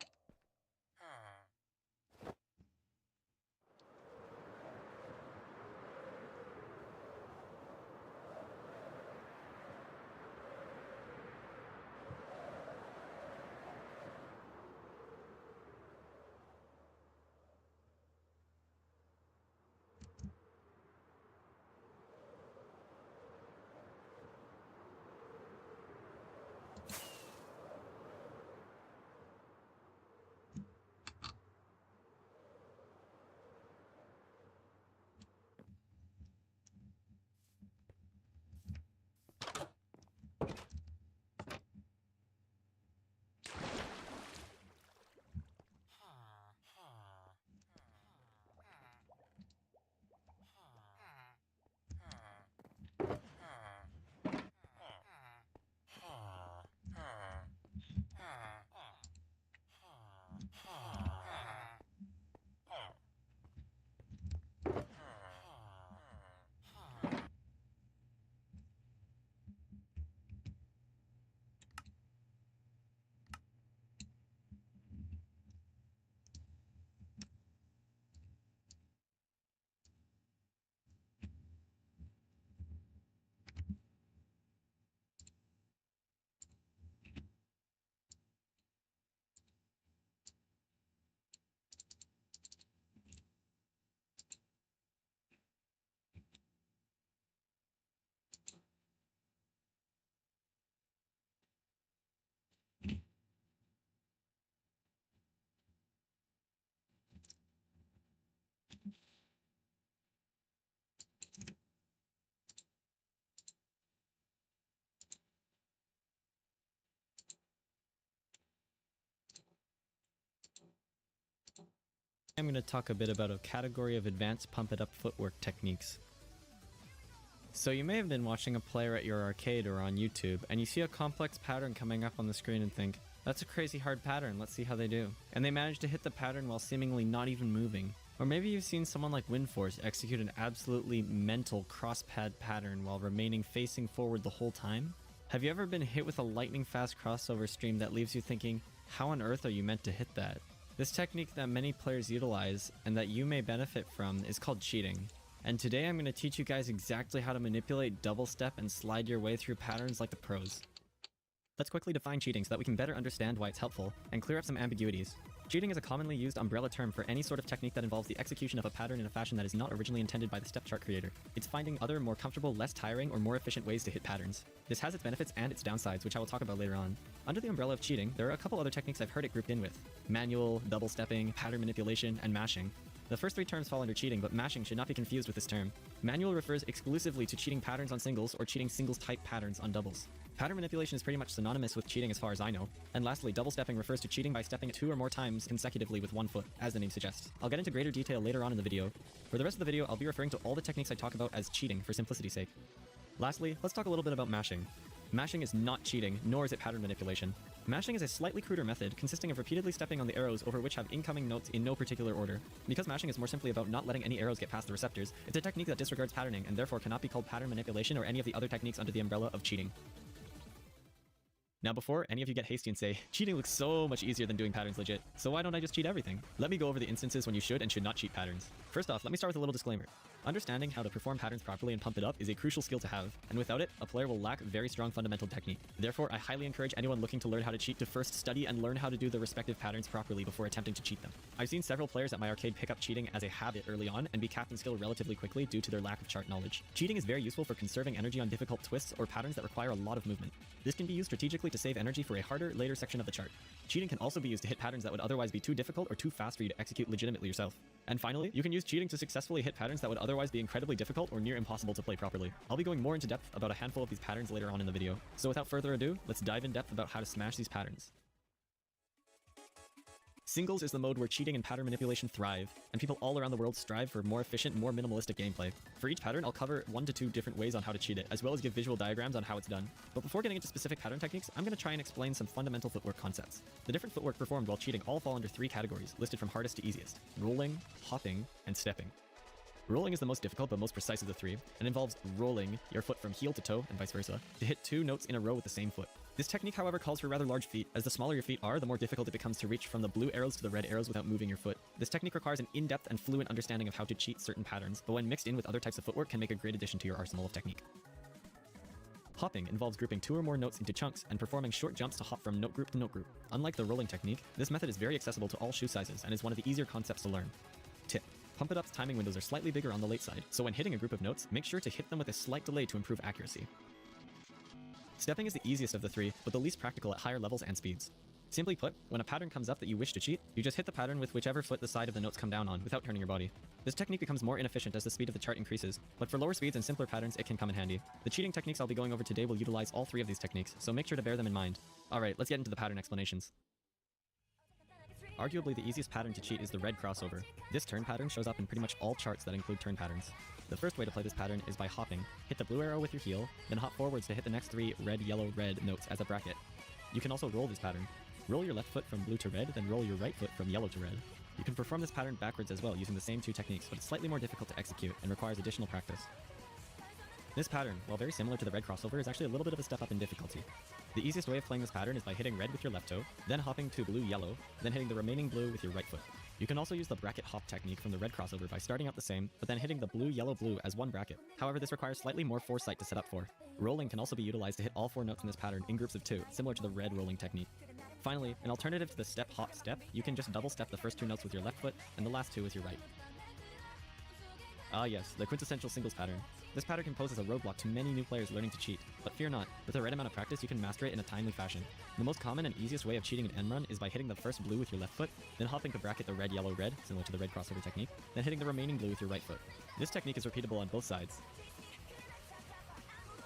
I'm going to talk a bit about a category of advanced pump-it-up footwork techniques. So you may have been watching a player at your arcade or on YouTube, and you see a complex pattern coming up on the screen and think, that's a crazy hard pattern, let's see how they do. And they manage to hit the pattern while seemingly not even moving. Or maybe you've seen someone like Windforce execute an absolutely mental cross-pad pattern while remaining facing forward the whole time. Have you ever been hit with a lightning-fast crossover stream that leaves you thinking, how on earth are you meant to hit that? This technique that many players utilize, and that you may benefit from, is called cheating. And today I'm going to teach you guys exactly how to manipulate double step and slide your way through patterns like the pros. Let's quickly define cheating so that we can better understand why it's helpful, and clear up some ambiguities. Cheating is a commonly used umbrella term for any sort of technique that involves the execution of a pattern in a fashion that is not originally intended by the step chart creator. It's finding other, more comfortable, less tiring, or more efficient ways to hit patterns. This has its benefits and its downsides, which I will talk about later on. Under the umbrella of cheating, there are a couple other techniques I've heard it grouped in with: manual, double stepping, pattern manipulation, and mashing. The first three terms fall under cheating, but mashing should not be confused with this term. Manual refers exclusively to cheating patterns on singles or cheating singles type patterns on doubles. Pattern manipulation is pretty much synonymous with cheating as far as I know. And lastly, double stepping refers to cheating by stepping 2 or more times consecutively with one foot, as the name suggests. I'll get into greater detail later on in the video. For the rest of the video, I'll be referring to all the techniques I talk about as cheating for simplicity's sake. Lastly, let's talk a little bit about mashing. Mashing is not cheating, nor is it pattern manipulation. Mashing is a slightly cruder method consisting of repeatedly stepping on the arrows over which have incoming notes in no particular order. Because mashing is more simply about not letting any arrows get past the receptors, it's a technique that disregards patterning and therefore cannot be called pattern manipulation or any of the other techniques under the umbrella of cheating. Now before any of you get hasty and say, cheating looks so much easier than doing patterns legit, so why don't I just cheat everything? Let me go over the instances when you should and should not cheat patterns. First off, let me start with a little disclaimer. Understanding how to perform patterns properly and pump it up is a crucial skill to have, and without it, a player will lack very strong fundamental technique. Therefore, I highly encourage anyone looking to learn how to cheat to first study and learn how to do the respective patterns properly before attempting to cheat them. I've seen several players at my arcade pick up cheating as a habit early on and be captain skill relatively quickly due to their lack of chart knowledge. Cheating is very useful for conserving energy on difficult twists or patterns that require a lot of movement. This can be used strategically to save energy for a harder, later section of the chart. Cheating can also be used to hit patterns that would otherwise be too difficult or too fast for you to execute legitimately yourself. And finally, you can use cheating to successfully hit patterns that would otherwise be incredibly difficult or near impossible to play properly. I'll be going more into depth about a handful of these patterns later on in the video. So without further ado, let's dive in depth about how to smash these patterns. Singles is the mode where cheating and pattern manipulation thrive, and people all around the world strive for more efficient, more minimalistic gameplay. For each pattern, I'll cover 1 to 2 different ways on how to cheat it, as well as give visual diagrams on how it's done. But before getting into specific pattern techniques, I'm going to try and explain some fundamental footwork concepts. The different footwork performed while cheating all fall under 3 categories, listed from hardest to easiest: rolling, hopping, and stepping. Rolling is the most difficult but most precise of the 3, and involves rolling your foot from heel to toe, and vice versa, to hit 2 notes in a row with the same foot. This technique, however, calls for rather large feet, as the smaller your feet are, the more difficult it becomes to reach from the blue arrows to the red arrows without moving your foot. This technique requires an in-depth and fluent understanding of how to cheat certain patterns, but when mixed in with other types of footwork can make a great addition to your arsenal of technique. Hopping involves grouping 2 or more notes into chunks and performing short jumps to hop from note group to note group. Unlike the rolling technique, this method is very accessible to all shoe sizes and is one of the easier concepts to learn. Tip: Pump It Up's timing windows are slightly bigger on the late side, so when hitting a group of notes, make sure to hit them with a slight delay to improve accuracy. Stepping is the easiest of the 3, but the least practical at higher levels and speeds. Simply put, when a pattern comes up that you wish to cheat, you just hit the pattern with whichever foot the side of the notes come down on, without turning your body. This technique becomes more inefficient as the speed of the chart increases, but for lower speeds and simpler patterns it can come in handy. The cheating techniques I'll be going over today will utilize all 3 of these techniques, so make sure to bear them in mind. Alright, let's get into the pattern explanations. Arguably the easiest pattern to cheat is the red crossover. This turn pattern shows up in pretty much all charts that include turn patterns. The first way to play this pattern is by hopping. Hit the blue arrow with your heel, then hop forwards to hit the next 3 red, yellow, red notes as a bracket. You can also roll this pattern. Roll your left foot from blue to red, then roll your right foot from yellow to red. You can perform this pattern backwards as well using the same 2 techniques, but it's slightly more difficult to execute and requires additional practice. This pattern, while very similar to the red crossover, is actually a little bit of a step up in difficulty. The easiest way of playing this pattern is by hitting red with your left toe, then hopping to blue-yellow, then hitting the remaining blue with your right foot. You can also use the bracket hop technique from the red crossover by starting out the same, but then hitting the blue-yellow-blue as one bracket. However, this requires slightly more foresight to set up for. Rolling can also be utilized to hit all 4 notes in this pattern in groups of 2, similar to the red rolling technique. Finally, an alternative to the step hop step, you can just double step the first 2 notes with your left foot and the last 2 with your right. Ah yes, the quintessential singles pattern. This pattern can pose as a roadblock to many new players learning to cheat, but fear not, with the right amount of practice you can master it in a timely fashion. The most common and easiest way of cheating an end run is by hitting the first blue with your left foot, then hopping to bracket the red, yellow, red, similar to the red crossover technique, then hitting the remaining blue with your right foot. This technique is repeatable on both sides.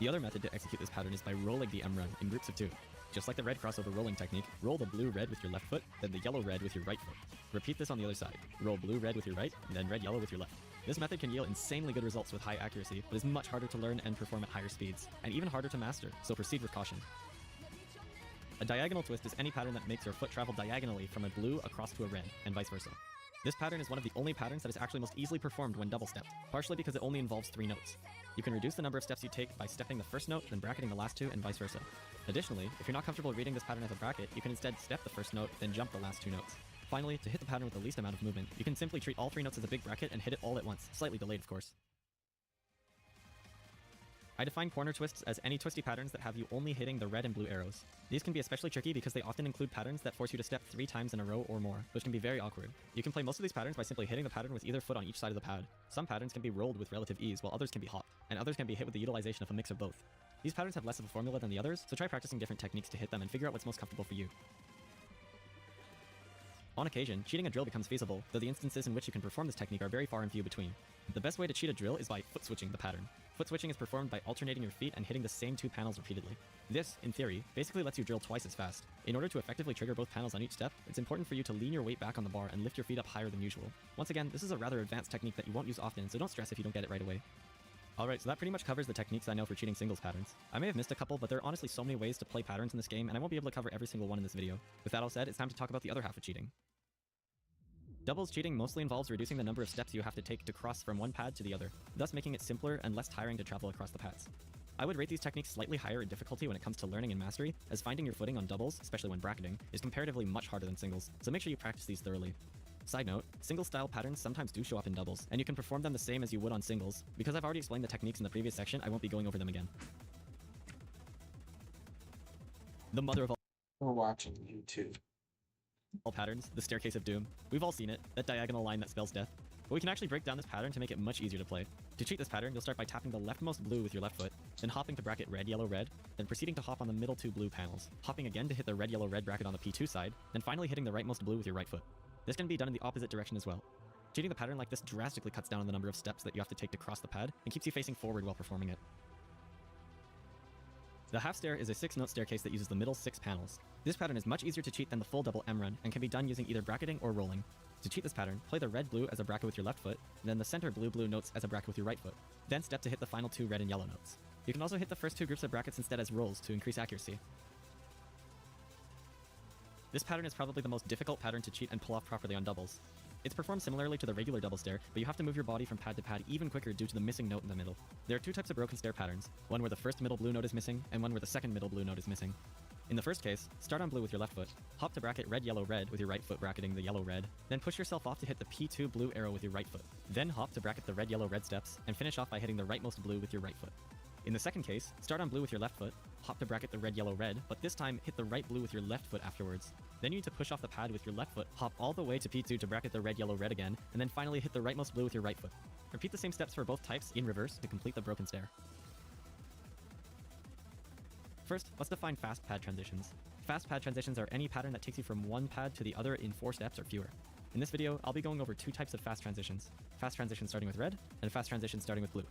The other method to execute this pattern is by rolling the M run in groups of 2. Just like the red crossover rolling technique, roll the blue-red with your left foot, then the yellow-red with your right foot. Repeat this on the other side. Roll blue-red with your right, and then red-yellow with your left. This method can yield insanely good results with high accuracy, but is much harder to learn and perform at higher speeds, and even harder to master, so proceed with caution. A diagonal twist is any pattern that makes your foot travel diagonally from a blue across to a red, and vice versa. This pattern is one of the only patterns that is actually most easily performed when double-stepped, partially because it only involves 3 notes. You can reduce the number of steps you take by stepping the first note, then bracketing the last 2, and vice versa. Additionally, if you're not comfortable reading this pattern as a bracket, you can instead step the first note, then jump the last 2 notes. Finally, to hit the pattern with the least amount of movement, you can simply treat all 3 notes as a big bracket and hit it all at once, slightly delayed of course. I define corner twists as any twisty patterns that have you only hitting the red and blue arrows. These can be especially tricky because they often include patterns that force you to step 3 times in a row or more, which can be very awkward. You can play most of these patterns by simply hitting the pattern with either foot on each side of the pad. Some patterns can be rolled with relative ease, while others can be hopped, and others can be hit with the utilization of a mix of both. These patterns have less of a formula than the others, so try practicing different techniques to hit them and figure out what's most comfortable for you. On occasion, cheating a drill becomes feasible, though the instances in which you can perform this technique are very far and few between. The best way to cheat a drill is by foot switching the pattern. Foot switching is performed by alternating your feet and hitting the same 2 panels repeatedly. This, in theory, basically lets you drill twice as fast. In order to effectively trigger both panels on each step, it's important for you to lean your weight back on the bar and lift your feet up higher than usual. Once again, this is a rather advanced technique that you won't use often, so don't stress if you don't get it right away. Alright, so that pretty much covers the techniques I know for cheating singles patterns. I may have missed a couple, but there are honestly so many ways to play patterns in this game, and I won't be able to cover every single one in this video. With that all said, it's time to talk about the other half of cheating. Doubles cheating mostly involves reducing the number of steps you have to take to cross from one pad to the other, thus making it simpler and less tiring to travel across the pads. I would rate these techniques slightly higher in difficulty when it comes to learning and mastery, as finding your footing on doubles, especially when bracketing, is comparatively much harder than singles, so make sure you practice these thoroughly. Side note, single-style patterns sometimes do show up in doubles, and you can perform them the same as you would on singles. Because I've already explained the techniques in the previous section, I won't be going over them again. The mother of We're watching YouTube. all patterns, the Staircase of Doom. We've all seen it, that diagonal line that spells death. But we can actually break down this pattern to make it much easier to play. To cheat this pattern, you'll start by tapping the leftmost blue with your left foot, then hopping to bracket red, yellow, red, then proceeding to hop on the middle 2 blue panels, hopping again to hit the red, yellow, red bracket on the P2 side, then finally hitting the rightmost blue with your right foot. This can be done in the opposite direction as well. Cheating the pattern like this drastically cuts down on the number of steps that you have to take to cross the pad, and keeps you facing forward while performing it. The half stair is a 6-note staircase that uses the middle 6 panels. This pattern is much easier to cheat than the full double M run, and can be done using either bracketing or rolling. To cheat this pattern, play the red-blue as a bracket with your left foot, and then the center blue-blue notes as a bracket with your right foot. Then step to hit the final 2 red and yellow notes. You can also hit the first 2 groups of brackets instead as rolls to increase accuracy. This pattern is probably the most difficult pattern to cheat and pull off properly on doubles. It's performed similarly to the regular double stair, but you have to move your body from pad to pad even quicker due to the missing note in the middle. There are 2 types of broken stair patterns, one where the first middle blue note is missing, and one where the second middle blue note is missing. In the first case, start on blue with your left foot, hop to bracket red, yellow, red with your right foot bracketing the yellow, red, then push yourself off to hit the P2 blue arrow with your right foot. Then hop to bracket the red, yellow, red steps, and finish off by hitting the rightmost blue with your right foot. In the second case, start on blue with your left foot, hop to bracket the red, yellow, red, but this time hit the right blue with your left foot afterwards. Then you need to push off the pad with your left foot, hop all the way to P2 to bracket the red, yellow, red again, and then finally hit the rightmost blue with your right foot. Repeat the same steps for both types in reverse to complete the broken stair. First, let's define fast pad transitions. Fast pad transitions are any pattern that takes you from one pad to the other in 4 steps or fewer. In this video, I'll be going over 2 types of fast transitions. Fast transitions starting with red, and fast transitions starting with blue.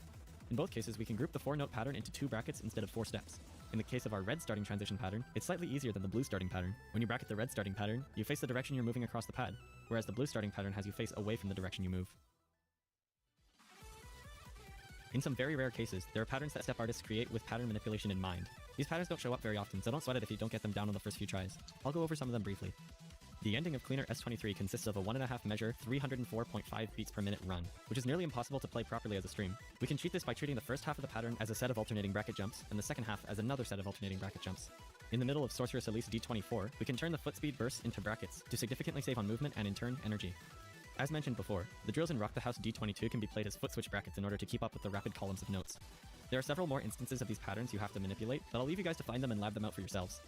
In both cases, we can group the 4-note pattern into 2 brackets instead of 4 steps. In the case of our red starting transition pattern, it's slightly easier than the blue starting pattern. When you bracket the red starting pattern, you face the direction you're moving across the pad, whereas the blue starting pattern has you face away from the direction you move. In some very rare cases, there are patterns that step artists create with pattern manipulation in mind. These patterns don't show up very often, so don't sweat it if you don't get them down on the first few tries. I'll go over some of them briefly. The ending of Cleaner S23 consists of a 1.5 measure, 304.5 beats per minute run, which is nearly impossible to play properly as a stream. We can cheat this by treating the first half of the pattern as a set of alternating bracket jumps, and the second half as another set of alternating bracket jumps. In the middle of Sorceress Elise D24, we can turn the foot speed bursts into brackets to significantly save on movement and in turn, energy. As mentioned before, the drills in Rock the House D22 can be played as foot switch brackets in order to keep up with the rapid columns of notes. There are several more instances of these patterns you have to manipulate, but I'll leave you guys to find them and lab them out for yourselves.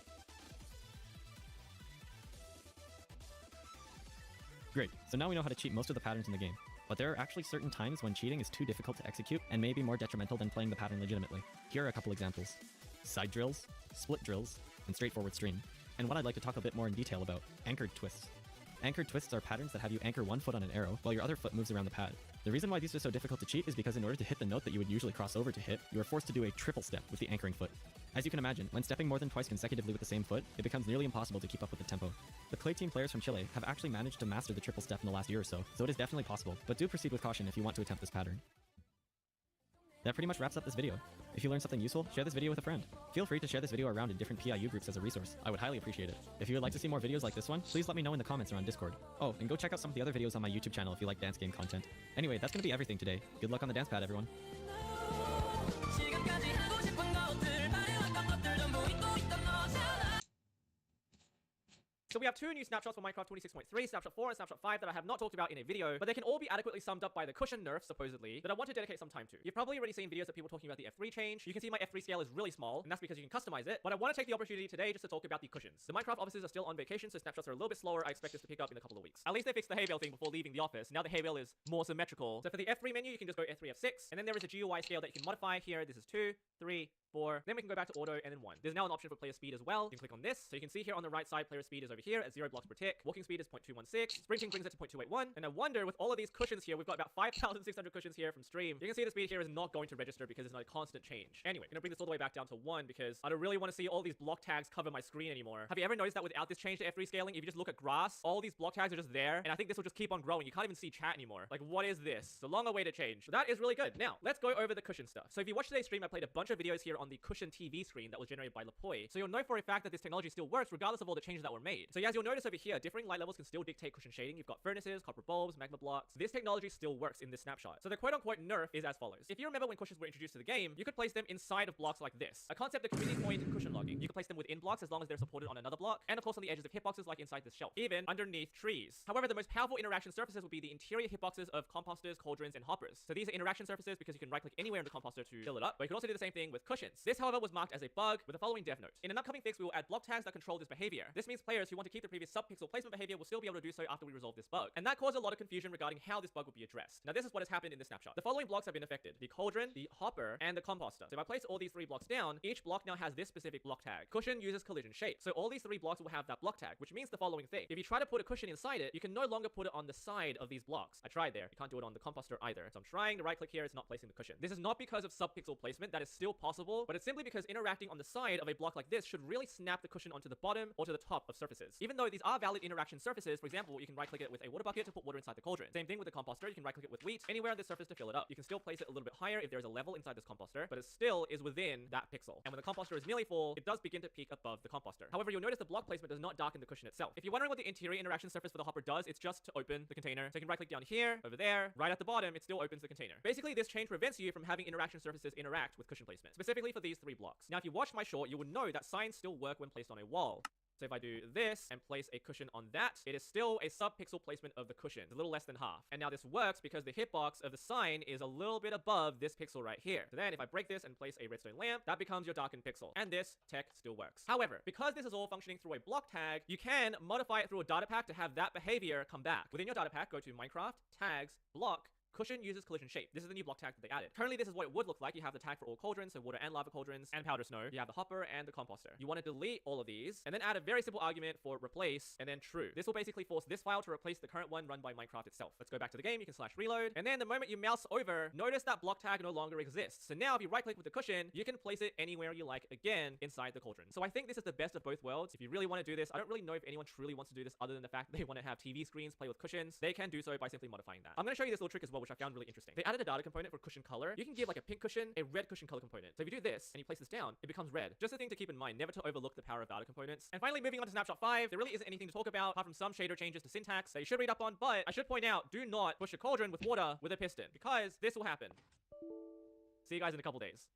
Great, so now we know how to cheat most of the patterns in the game. But there are actually certain times when cheating is too difficult to execute and may be more detrimental than playing the pattern legitimately. Here are a couple examples. Side drills, split drills, and straightforward stream. And what I'd like to talk a bit more in detail about, anchored twists. Anchored twists are patterns that have you anchor one foot on an arrow while your other foot moves around the pad. The reason why these are so difficult to cheat is because in order to hit the note that you would usually cross over to hit, you are forced to do a triple step with the anchoring foot. As you can imagine, when stepping more than twice consecutively with the same foot, it becomes nearly impossible to keep up with the tempo. The Clay Team players from Chile have actually managed to master the triple step in the last year or so it is definitely possible, but do proceed with caution if you want to attempt this pattern. That pretty much wraps up this video. If you learned something useful, share this video with a friend. Feel free to share this video around in different PIU groups as a resource. I would highly appreciate it. If you would like to see more videos like this one, please let me know in the comments or on Discord. Oh, and go check out some of the other videos on my YouTube channel if you like dance game content. Anyway, that's gonna be everything today. Good luck on the dance pad, everyone. So we have two new snapshots for Minecraft 26.3, Snapshot 4 and Snapshot 5 that I have not talked about in a video, but they can all be adequately summed up by the cushion nerf, supposedly, that I want to dedicate some time to. You've probably already seen videos of people talking about the F3 change. You can see my F3 scale is really small, and that's because you can customize it, but I want to take the opportunity today just to talk about the cushions. The Minecraft offices are still on vacation, so snapshots are a little bit slower. I expect this to pick up in a couple of weeks. At least they fixed the hay bale thing before leaving the office. Now the hay bale is more symmetrical. So for the F3 menu, you can just go F3, F6, and then there is a GUI scale that you can modify here. This is 2, 3, 4. Then we can go back to auto and then 1. There's now an option for player speed as well. You can click on this. So you can see here on the right side, player speed is over here at 0 blocks per tick. Walking speed is 0.216. Sprinting brings it to 0.281. And I wonder, with all of these cushions here, we've got about 5,600 cushions here from stream. You can see the speed here is not going to register because it's not a constant change. Anyway, I'm gonna bring this all the way back down to 1 because I don't really want to see all these block tags cover my screen anymore. Have you ever noticed that without this change to F3 scaling, if you just look at grass, all these block tags are just there, and I think this will just keep on growing. You can't even see chat anymore. Like, what is this? It's a long way to change. But that is really good. Now, let's go over the cushion stuff. So if you watch today's stream, I played a bunch of videos here on the Cushion TV screen that was generated by Lapoi. So you'll know for a fact that this technology still works regardless of all the changes that were made. So as you'll notice over here, differing light levels can still dictate cushion shading. You've got furnaces, copper bulbs, magma blocks. This technology still works in this snapshot. So the quote-unquote nerf is as follows. If you remember when cushions were introduced to the game, you could place them inside of blocks like this. A concept that could be coined in cushion logging. You can place them within blocks as long as they're supported on another block, and of course on the edges of hitboxes like inside this shelf, even underneath trees. However, the most powerful interaction surfaces would be the interior hitboxes of composters, cauldrons, and hoppers. So these are interaction surfaces because you can right-click anywhere in the composter to fill it up, but you can also do the same thing with cushions. This, however, was marked as a bug with the following dev note. In an upcoming fix, we will add block tags that control this behavior. This means players who want to keep the previous sub-pixel placement behavior will still be able to do so after we resolve this bug. And that caused a lot of confusion regarding how this bug would be addressed. Now, this is what has happened in this snapshot. The following blocks have been affected: the cauldron, the hopper, and the composter. So if I place all these 3 blocks down, each block now has this specific block tag. Cushion uses collision shape. So all these 3 blocks will have that block tag, which means the following thing. If you try to put a cushion inside it, you can no longer put it on the side of these blocks. I tried there. You can't do it on the composter either. So I'm trying to right click here. It's not placing the cushion. This is not because of sub-pixel placement. That is still possible, but it's simply because interacting on the side of a block like this should really snap the cushion onto the bottom or to the top of surfaces. Even though these are valid interaction surfaces, for example, you can right click it with a water bucket to put water inside the cauldron. Same thing with the composter. You can right click it with wheat anywhere on the surface to fill it up. You can still place it a little bit higher if there's a level inside this composter, but it still is within that pixel. And when the composter is nearly full, it does begin to peak above the composter. However, you'll notice the block placement does not darken the cushion itself. If you're wondering what the interior interaction surface for the hopper does, it's just to open the container. So you can right click down here, over there, right at the bottom, it still opens the container. Basically, this change prevents you from having interaction surfaces interact with cushion placement, specifically for these 3 blocks. Now, if you watch my short, you would know that signs still work when placed on a wall. So if I do this and place a cushion on that, it is still a sub-pixel placement of the cushion. It's a little less than half. And now this works because the hitbox of the sign is a little bit above this pixel right here. So then if I break this and place a redstone lamp, that becomes your darkened pixel. And this tech still works. However, because this is all functioning through a block tag, you can modify it through a data pack to have that behavior come back. Within your data pack, go to Minecraft, tags, block, cushion uses collision shape. This is the new block tag that they added. Currently, this is what it would look like. You have the tag for all cauldrons, so water and lava cauldrons, and powder snow. You have the hopper and the composter. You want to delete all of these, and then add a very simple argument for replace, and then true. This will basically force this file to replace the current one run by Minecraft itself. Let's go back to the game. You can /reload, and then the moment you mouse over, notice that block tag no longer exists. So now if you right-click with the cushion, you can place it anywhere you like again inside the cauldron. So I think this is the best of both worlds. If you really want to do this, I don't really know if anyone truly wants to do this other than the fact that they want to have TV screens play with cushions. They can do so by simply modifying that. I'm going to show you this little trick as well, which I found really interesting. They added a data component for cushion color. You can give like a pink cushion, a red cushion color component. So if you do this and you place this down, it becomes red. Just a thing to keep in mind, never to overlook the power of data components. And finally, moving on to Snapshot 5, there really isn't anything to talk about apart from some shader changes to syntax that you should read up on, but I should point out, do not push a cauldron with water with a piston, because this will happen. See you guys in a couple days.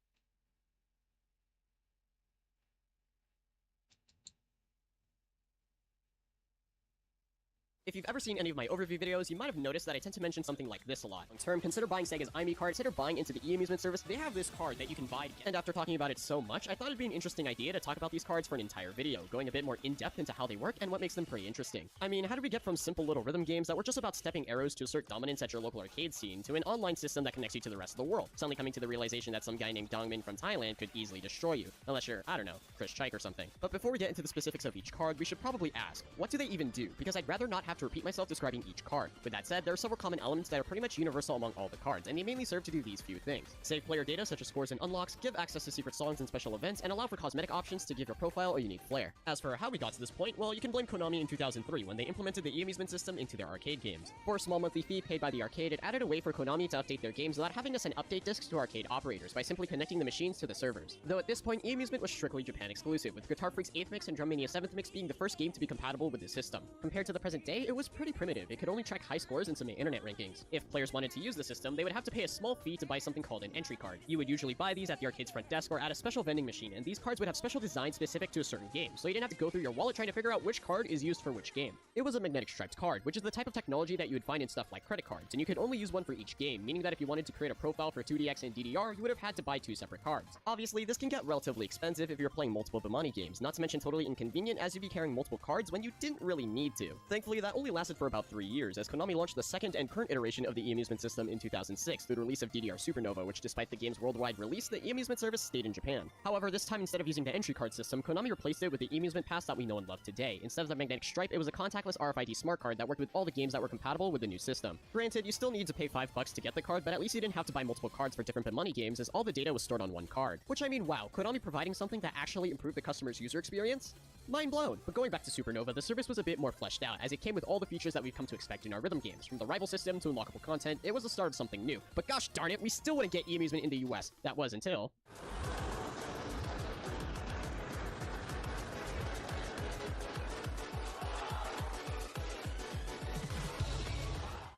If you've ever seen any of my overview videos, you might have noticed that I tend to mention something like this a lot. On term, consider buying Sega's IME card, consider buying into the e-amusement service. They have this card that you can buy to get. And after talking about it so much, I thought it'd be an interesting idea to talk about these cards for an entire video, going a bit more in-depth into how they work and what makes them pretty interesting. I mean, how did we get from simple little rhythm games that were just about stepping arrows to assert dominance at your local arcade scene to an online system that connects you to the rest of the world, suddenly coming to the realization that some guy named Dongmin from Thailand could easily destroy you, unless you're, I don't know, Chris Chike or something. But before we get into the specifics of each card, we should probably ask, what do they even do? Because I'd rather not have to repeat myself describing each card. With that said, there are several common elements that are pretty much universal among all the cards, and they mainly serve to do these few things. Save player data such as scores and unlocks, give access to secret songs and special events, and allow for cosmetic options to give your profile a unique flair. As for how we got to this point, well, you can blame Konami in 2003 when they implemented the e-amusement system into their arcade games. For a small monthly fee paid by the arcade, it added a way for Konami to update their games without having to send update discs to arcade operators by simply connecting the machines to the servers. Though at this point, e-amusement was strictly Japan exclusive, with Guitar Freak's 8th Mix and Drum Mania 7th Mix being the first game to be compatible with the system. Compared to the present day, it was pretty primitive. It could only track high scores and submit internet rankings. If players wanted to use the system, they would have to pay a small fee to buy something called an entry card. You would usually buy these at the arcade's front desk or at a special vending machine, and these cards would have special designs specific to a certain game, so you didn't have to go through your wallet trying to figure out which card is used for which game. It was a magnetic striped card, which is the type of technology that you would find in stuff like credit cards, and you could only use one for each game, meaning that if you wanted to create a profile for 2DX and DDR, you would have had to buy 2 separate cards. Obviously, this can get relatively expensive if you're playing multiple Bemani games, not to mention totally inconvenient as you'd be carrying multiple cards when you didn't really need to. Thankfully, that only lasted for about 3 years, as Konami launched the second and current iteration of the e-amusement system in 2006 through the release of DDR Supernova, which despite the game's worldwide release, the e-amusement service stayed in Japan. However, this time instead of using the entry card system, Konami replaced it with the e-amusement pass that we know and love today. Instead of the magnetic stripe, it was a contactless RFID smart card that worked with all the games that were compatible with the new system. Granted, you still need to pay $5 to get the card, but at least you didn't have to buy multiple cards for different Bemani games, as all the data was stored on one card. Which, I mean, wow, Konami providing something that actually improved the customer's user experience? Mind blown. But going back to Supernova, the service was a bit more fleshed out, as it came with all the features that we've come to expect in our rhythm games. From the rival system to unlockable content, it was the start of something new. But gosh darn it, we still wouldn't get e-amusement in the US. That was until...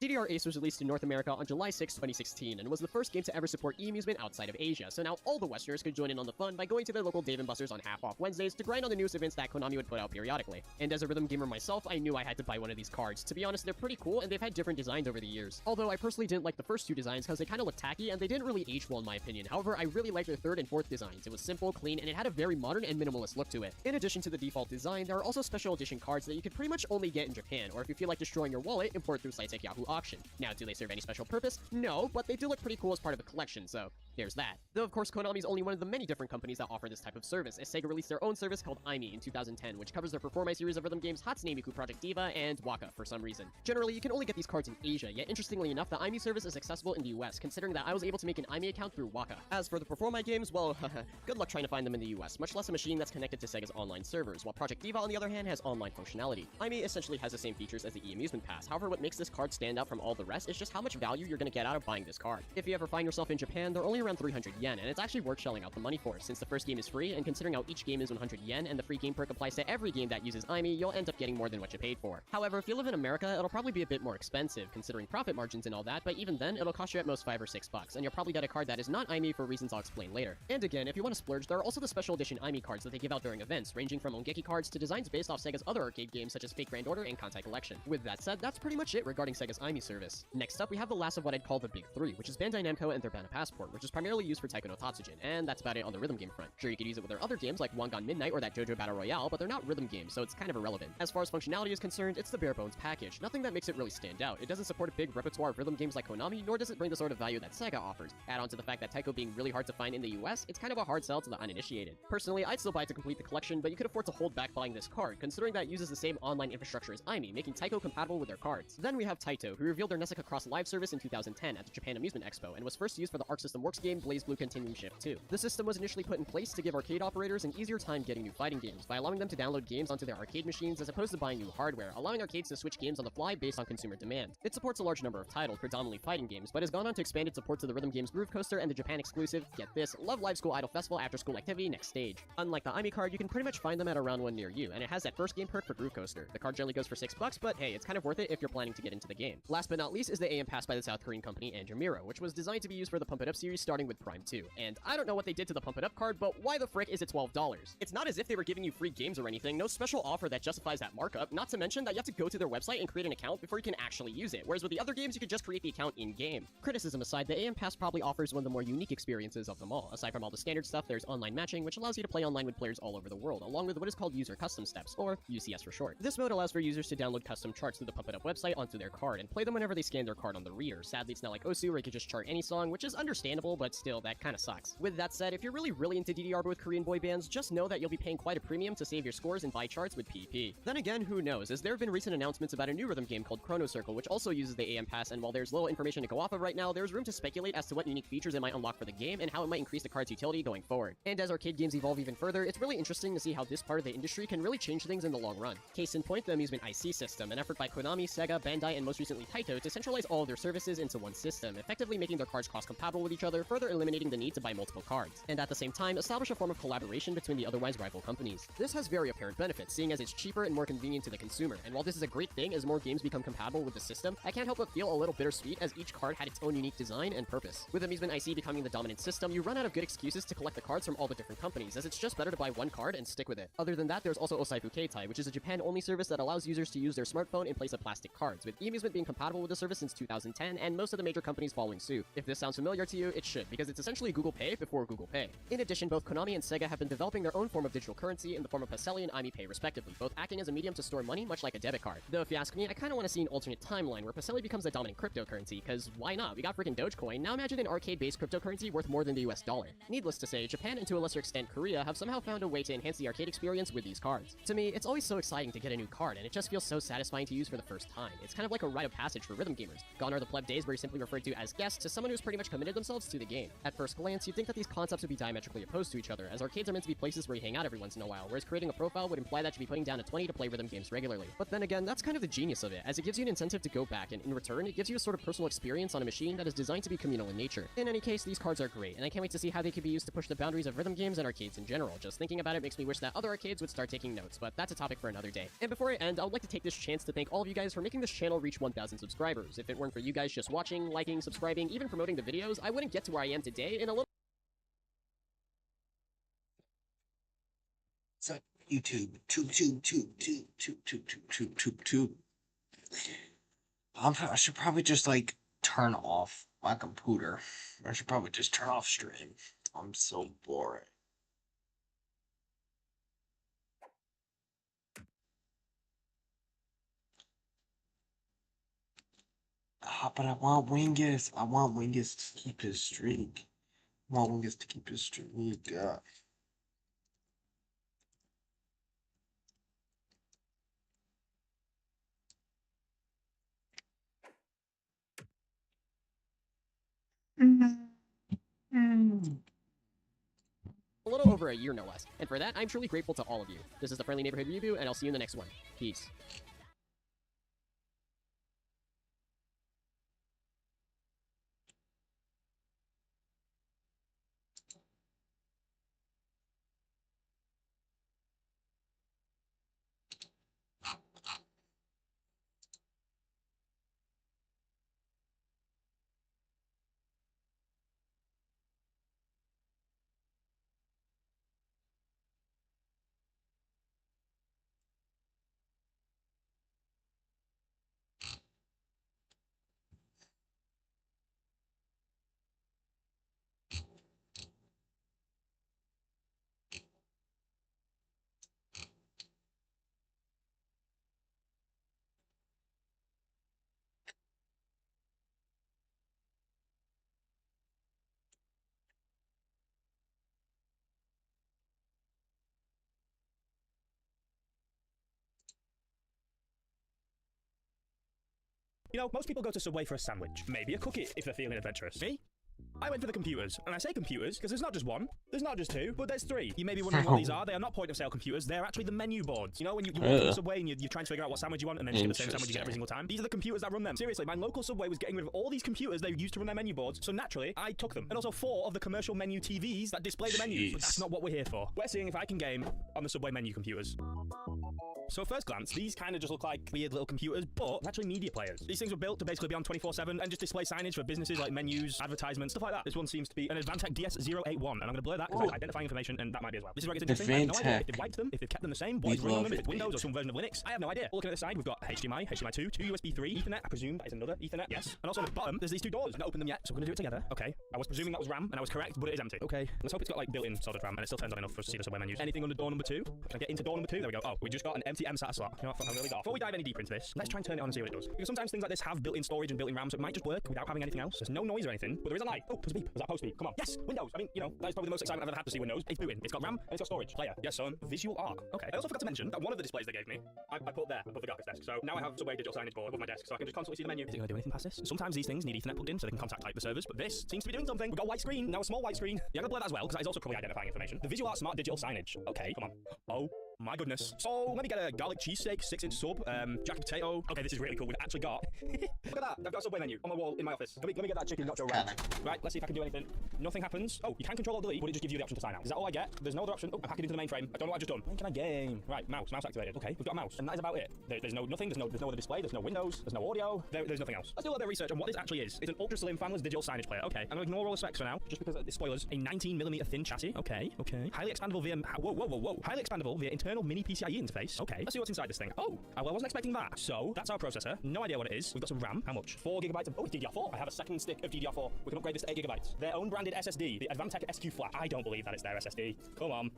DDR Ace was released in North America on July 6, 2016, and was the first game to ever support e-amusement outside of Asia, so now all the Westerners could join in on the fun by going to their local Dave & Buster's on half-off Wednesdays to grind on the newest events that Konami would put out periodically. And as a rhythm gamer myself, I knew I had to buy one of these cards. To be honest, they're pretty cool, and they've had different designs over the years. Although I personally didn't like the first 2 designs because they kinda looked tacky, and they didn't really age well in my opinion. However, I really liked their 3rd and 4th designs. It was simple, clean, and it had a very modern and minimalist look to it. In addition to the default design, there are also special edition cards that you could pretty much only get in Japan, or if you feel like destroying your wallet, import through sites like Yahoo Auction. Now, do they serve any special purpose? No, but they do look pretty cool as part of the collection, so there's that. Though of course Konami is only one of the many different companies that offer this type of service, as Sega released their own service called Aimi in 2010, which covers their Performance series of rhythm games Hatsune Miku Project Diva and Waka for some reason. Generally, you can only get these cards in Asia, yet interestingly enough, the Aimi service is accessible in the US, considering that I was able to make an Aimi account through Waka. As for the Performance games, well, good luck trying to find them in the US, much less a machine that's connected to Sega's online servers, while Project Diva on the other hand has online functionality. Aimi essentially has the same features as the e-amusement pass, however what makes this card stand out from all the rest is just how much value you're gonna get out of buying this card. If you ever find yourself in Japan, they're only around 300 yen, and it's actually worth shelling out the money for, since the first game is free, and considering how each game is 100 yen, and the free game perk applies to every game that uses Aimi, you'll end up getting more than what you paid for. However, if you live in America, it'll probably be a bit more expensive, considering profit margins and all that, but even then, it'll cost you at most $5 or $6, and you'll probably get a card that is not Aimi for reasons I'll explain later. And again, if you want to splurge, there are also the special edition Aimi cards that they give out during events, ranging from Ongeki cards to designs based off Sega's other arcade games such as Fate Grand Order and Kantai Collection. With that said, that's pretty much it regarding Sega's Aimi service. Next up, we have the last of what I'd call the Big Three, which is Bandai Namco and their Banner Passport, which is primarily used for Taiko no Tatsujin, and that's about it on the rhythm game front. Sure, you could use it with their other games like Wangan Midnight or that JoJo Battle Royale, but they're not rhythm games, so it's kind of irrelevant. As far as functionality is concerned, it's the bare bones package, nothing that makes it really stand out. It doesn't support a big repertoire of rhythm games like Konami, nor does it bring the sort of value that Sega offers. Add on to the fact that Taiko being really hard to find in the US, it's kind of a hard sell to the uninitiated. Personally, I'd still buy it to complete the collection, but you could afford to hold back buying this card, considering that it uses the same online infrastructure as Aimi, making Taiko compatible with their cards. Then we have Taito, who revealed their Nessica Cross live service in 2010 at the Japan Amusement Expo, and was first used for the Arc System Works game BlazBlue Continuum Shift 2. The system was initially put in place to give arcade operators an easier time getting new fighting games by allowing them to download games onto their arcade machines as opposed to buying new hardware, allowing arcades to switch games on the fly based on consumer demand. It supports a large number of titles, predominantly fighting games, but has gone on to expand its support to the rhythm games Groove Coaster and the Japan exclusive, get this, Love Live School Idol Festival After School Activity Next Stage. Unlike the Aimi card, you can pretty much find them at around one near you, and it has that first game perk for Groove Coaster. The card generally goes for $6, but hey, it's kind of worth it if you're planning to get into the game. Last but not least is the AM Pass by the South Korean company Anjumiro, which was designed to be used for the Pump It Up series starting with Prime 2. And I don't know what they did to the Pump It Up card, but why the frick is it $12? It's not as if they were giving you free games or anything, no special offer that justifies that markup, not to mention that you have to go to their website and create an account before you can actually use it, whereas with the other games you could just create the account in-game. Criticism aside, the AM Pass probably offers one of the more unique experiences of them all. Aside from all the standard stuff, there's online matching, which allows you to play online with players all over the world, along with what is called User Custom Steps, or UCS for short. This mode allows for users to download custom charts through the Pump It Up website onto their card, and play them whenever they scan their card on the reader. Sadly, it's not like Osu, where you can just chart any song, which is understandable, but still, that kinda sucks. With that said, if you're really into DDR but with Korean boy bands, just know that you'll be paying quite a premium to save your scores in buy charts with PvP. Then again, who knows, as there have been recent announcements about a new rhythm game called Chrono Circle, which also uses the AM Pass, and while there's little information to go off of right now, there's room to speculate as to what unique features it might unlock for the game and how it might increase the card's utility going forward. And as arcade games evolve even further, it's really interesting to see how this part of the industry can really change things in the long run. Case in point, the Amusement IC system, an effort by Konami, Sega, Bandai, and most recently Taito to centralize all of their services into one system, effectively making their cards cross-compatible with each other, further eliminating the need to buy multiple cards. And at the same time, establish a form of collaboration between the otherwise rival companies. This has very apparent benefits, seeing as it's cheaper and more convenient to the consumer, and while this is a great thing as more games become compatible with the system, I can't help but feel a little bittersweet as each card had its own unique design and purpose. With Amusement IC becoming the dominant system, you run out of good excuses to collect the cards from all the different companies, as it's just better to buy one card and stick with it. Other than that, there's also Osaifu Keitai, which is a Japan-only service that allows users to use their smartphone in place of plastic cards, with eAmusement being compatible with the service since 2010, and most of the major companies following suit. If this sounds familiar to you, it should, because it's essentially Google Pay before Google Pay. In addition, both Konami and Sega have been developing their own form of digital currency in the form of Paselli and AmiPay respectively, both acting as a medium to store money much like a debit card. Though if you ask me, I kinda wanna see an alternate timeline where Paselli becomes the dominant cryptocurrency, cause why not? We got freaking Dogecoin, now imagine an arcade-based cryptocurrency worth more than the US dollar. Needless to say, Japan and to a lesser extent Korea have somehow found a way to enhance the arcade experience with these cards. To me, it's always so exciting to get a new card, and it just feels so satisfying to use for the first time. It's kind of like a rite of passage for rhythm gamers. Gone are the pleb days where you're simply referred to as guests to someone who's pretty much committed themselves to the game. At first glance, you'd think that these concepts would be diametrically opposed to each other, as arcades are meant to be places where you hang out every once in a while, whereas creating a profile would imply that you'd be putting down a 20 to play rhythm games regularly. But then again, that's kind of the genius of it, as it gives you an incentive to go back, and in return, it gives you a sort of personal experience on a machine that is designed to be communal in nature. In any case, these cards are great, and I can't wait to see how they could be used to push the boundaries of rhythm games and arcades in general. Just thinking about it makes me wish that other arcades would start taking notes, but that's a topic for another day. And before I end, I would like to take this chance to thank all of you guys for making this channel reach 1,000 subscribers. If it weren't for you guys just watching, liking, subscribing, even promoting the videos, I wouldn't get to where I am today in a little. So YouTube, tube. I should probably just like turn off my computer. I should probably just turn off stream. I'm so bored. But I want Wingus. I want Wingus to keep his streak. I want Wingus to keep his streak. A little over a year, no less. And for that, I'm truly grateful to all of you. This is the Friendly Neighborhood Review, and I'll see you in the next one. Peace. You know, most people go to Subway for a sandwich, maybe a cookie if they're feeling adventurous. Me? I went for the computers, and I say computers because there's not just one, there's not just two, but there's three. You may be wondering what these are. They are not point-of-sale computers. They're actually the menu boards. You know, when you walk to the Subway and you're trying to figure out what sandwich you want, and then you get the same sandwich you get every single time. These are the computers that run them. Seriously, my local Subway was getting rid of all these computers they used to run their menu boards, so naturally, I took them. And also 4 of the commercial menu TVs that display the menus, but that's not what we're here for. We're seeing if I can game on the Subway menu computers. So at first glance, these kind of just look like weird little computers, but actually media players. These things were built to basically be on 24/7 and just display signage for businesses like menus, advertisements, stuff like that. This one seems to be an Advantech DS081, and I'm going to blur that because it's identifying information, and that might be as well. This is where it gets interesting. I have no idea if they've wiped them, if they've kept them the same, what is running on them, if it's Windows or some version of Linux. I have no idea. Looking at the side, we've got HDMI, HDMI 2, 2 USB 3, Ethernet, I presume that is another Ethernet, yes. And also on the bottom, there's these 2 doors. I've not opened them yet, so we're going to do it together. Okay. I was presuming that was RAM, and I was correct, but it is empty. Okay. Let's hope it's got like built-in soldered RAM, and it still turns on enough for us to see the Subway menus. Anything under door number 2? Can I get into door number 2? There we go. Oh, we just got an empty 20 MSATA slot. You know what, I'll really go. Before we dive any deeper into this, let's try and turn it on and see what it does. Because sometimes things like this have built-in storage and built-in RAM, so it might just work without having anything else. There's no noise or anything, but there is a light. Oh, post beep. Was that post beep? Come on. Yes, Windows. I mean, you know, that is probably the most excitement I've ever had to see Windows. It's booting. It's got RAM and it's got storage. Player. Yes, son. Visual Arc. Okay. I also forgot to mention that one of the displays they gave me, I put there above the graphics desk. So now I have Subway digital signage board above my desk, so I can just constantly see the menu. Is it going to do anything past this? Sometimes these things need Ethernet plugged in so they can contact type the servers, but this seems to be doing something. We've got a white screen, now a small white screen. Yeah, I'm gonna blur that as well, because that is also probably identifying information. The Visual Art Smart Digital Signage. Okay, come on. Oh my goodness. So let me get a garlic cheesesteak 6-inch sub, jacket potato. Okay, this is really cool. We've actually got look at that. I've got a Subway menu on my wall in my office. Let me get that chicken nacho ranch. Right, let's see if I can do anything. Nothing happens. Oh, you can control or delete, but it just gives you the option to sign out. Is that all I get? There's no other option. Oh, I'm hacked into the mainframe. I don't know what I've just done. When can I game? Right, mouse activated. Okay, we've got a mouse, and that is about it. There's nothing. There's no other display. There's no windows. There's no audio. There's nothing else. Let's do a little bit of research on what this actually is. It's an ultra slim fanless digital signage player. Okay, I'm gonna ignore all the specs for now, just because it's spoilers. A 19mm thin chassis. Okay. Highly expandable via whoa. Highly expandable via internal mini PCIe interface. Okay, let's see what's inside this thing. Oh, I wasn't expecting that. So that's our processor. No idea what it is. We've got some RAM. How much? 4 GB of. Oh, it's DDR4. I have a second stick of DDR4. We can upgrade this to 8 GB. Their own branded SSD, the Advantech SQ Flat. I don't believe that it's their SSD. Come on.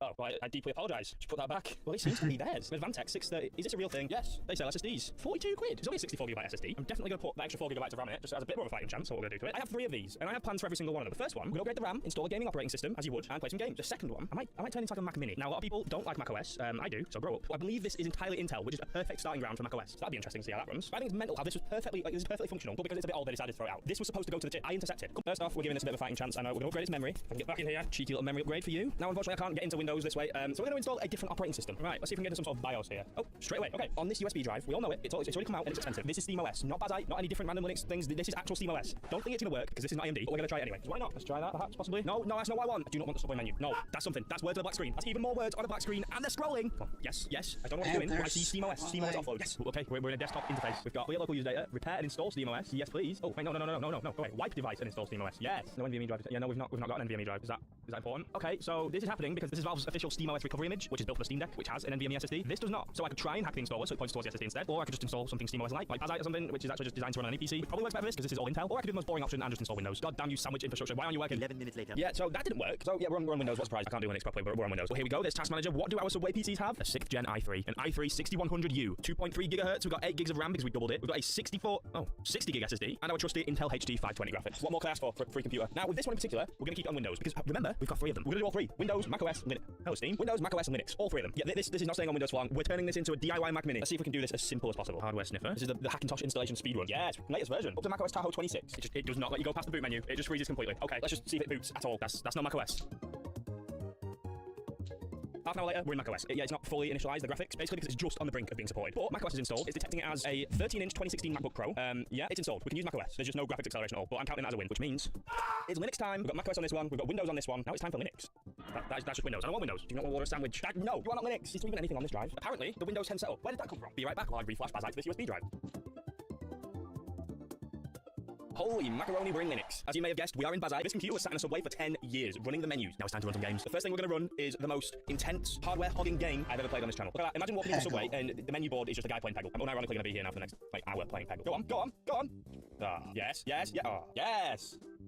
Oh, well, I deeply apologise. Just put that back. Well, it seems to be theirs. Advantech 630. Is this a real thing? Yes. They sell SSDs. 42 quid. It's only a 64GB SSD. I'm definitely going to put the extra 4GB of RAM in it, just as a bit more of a fighting chance. So what we're going to do to it. I have 3 of these, and I have plans for every single one of them. The first one, we're going to upgrade the RAM, install a gaming operating system, as you would, and play some games. The second one, I might turn into like a Mac Mini. Now, a lot of people don't like macOS. I do, so grow up. I believe this is entirely Intel, which is a perfect starting ground for macOS. So that'd be interesting to see how that runs. But I think it's mental how this was perfectly functional, but because it's a bit old, they decided to throw it out. This was supposed to go to the chip. I intercepted. First off, we're giving this a bit of a fighting chance, and we're going to upgrade its memory. I can get back in here. Cheeky little memory upgrade for you. Now, unfortunately, I can't get into Windows this way, so we're going to install a different operating system. Right, let's see if we can get into some sort of BIOS here. Oh, straight away. Okay, on this USB drive, we all know it. It's already come out and it's expensive. This is SteamOS, not Bazite, not any different random Linux things. This is actual SteamOS. Don't think it's going to work because this is not AMD, but we're going to try it anyway. So why not? Let's try that, perhaps, possibly. No, that's not what I want. I do not want the Subway menu. No, that's something. That's words on a black screen. That's even more words on a black screen, and they're scrolling. Oh, yes. I don't know what you're doing, but I see SteamOS. SteamOS offload. Yes. Okay, we're in a desktop interface. We've got clear local user data. Repair and install SteamOS. Yes, please. Oh, wait, no. Go away. Wipe device and install SteamOS. Yes. No NVMe drive. Yeah, no, we've not got an NVMe drive. Is that important? Okay, so this is happening because this is Valve's official SteamOS recovery image, which is built for the Steam Deck, which has an NVMe SSD. This does not. So I could try and hack the installer so it points towards the SSD instead, or I could just install something SteamOS-like, like Bazite or something, which is actually just designed to run on any PC. It probably works better for this because this is all Intel, or I could do the most boring option and just install Windows. God damn you sandwich infrastructure. Why aren't you working? 11 minutes later. Yeah, so that didn't work. So yeah, we're on Windows. What surprise? I can't do Linux properly, but we're on Windows. Well, here we go. There's Task Manager. What do our Subway PCs have? A 6th gen i3, an i3 6100U, 2.3 GHz. We've got 8 gigs of RAM because we doubled it. We've got a 60 gig SSD, and our trusty Intel HD 520 graphics. What more can I ask for a free computer? Now with this one in particular, we're gonna keep it on Windows because remember we've got 3 of them. We're gonna do all 3: Windows, macOS, Linux. Hello Steam. Windows, macOS, and Linux. All 3 of them. Yeah, this is not staying on Windows for long. We're turning this into a DIY Mac Mini. Let's see if we can do this as simple as possible. Hardware sniffer. This is the Hackintosh installation speedrun. Yes, latest version. Up to macOS Tahoe 26. It does not let you go past the boot menu. It just freezes completely. Okay, let's just see if it boots at all. That's not macOS. Half an hour later, we're in macOS. Yeah, it's not fully initialized, the graphics, basically because it's just on the brink of being supported. But macOS is installed. It's detecting it as a 13-inch 2016 MacBook Pro. Yeah, it's installed. We can use macOS. There's just no graphics acceleration at all, but I'm counting that as a win, which means it's Linux time. We've got macOS on this one. We've got Windows on this one. Now it's time for Linux. That's just Windows. I don't want Windows. Do you not want a sandwich? No, you are not Linux. Is there even anything on this drive? Apparently, the Windows 10 setup. Where did that come from? Be right back while I reflash Bazite to this USB drive. Holy macaroni, we're in Linux. As you may have guessed, we are in Bazite. This computer was sat in a Subway for 10 years, running the menus. Now it's time to run some games. The first thing we're going to run is the most intense hardware-hogging game I've ever played on this channel. Look at that. Imagine walking into Subway and the menu board is just a guy playing Peggle. I'm unironically going to be here now for the next, hour playing Peggle. Go on. Yes. Yes.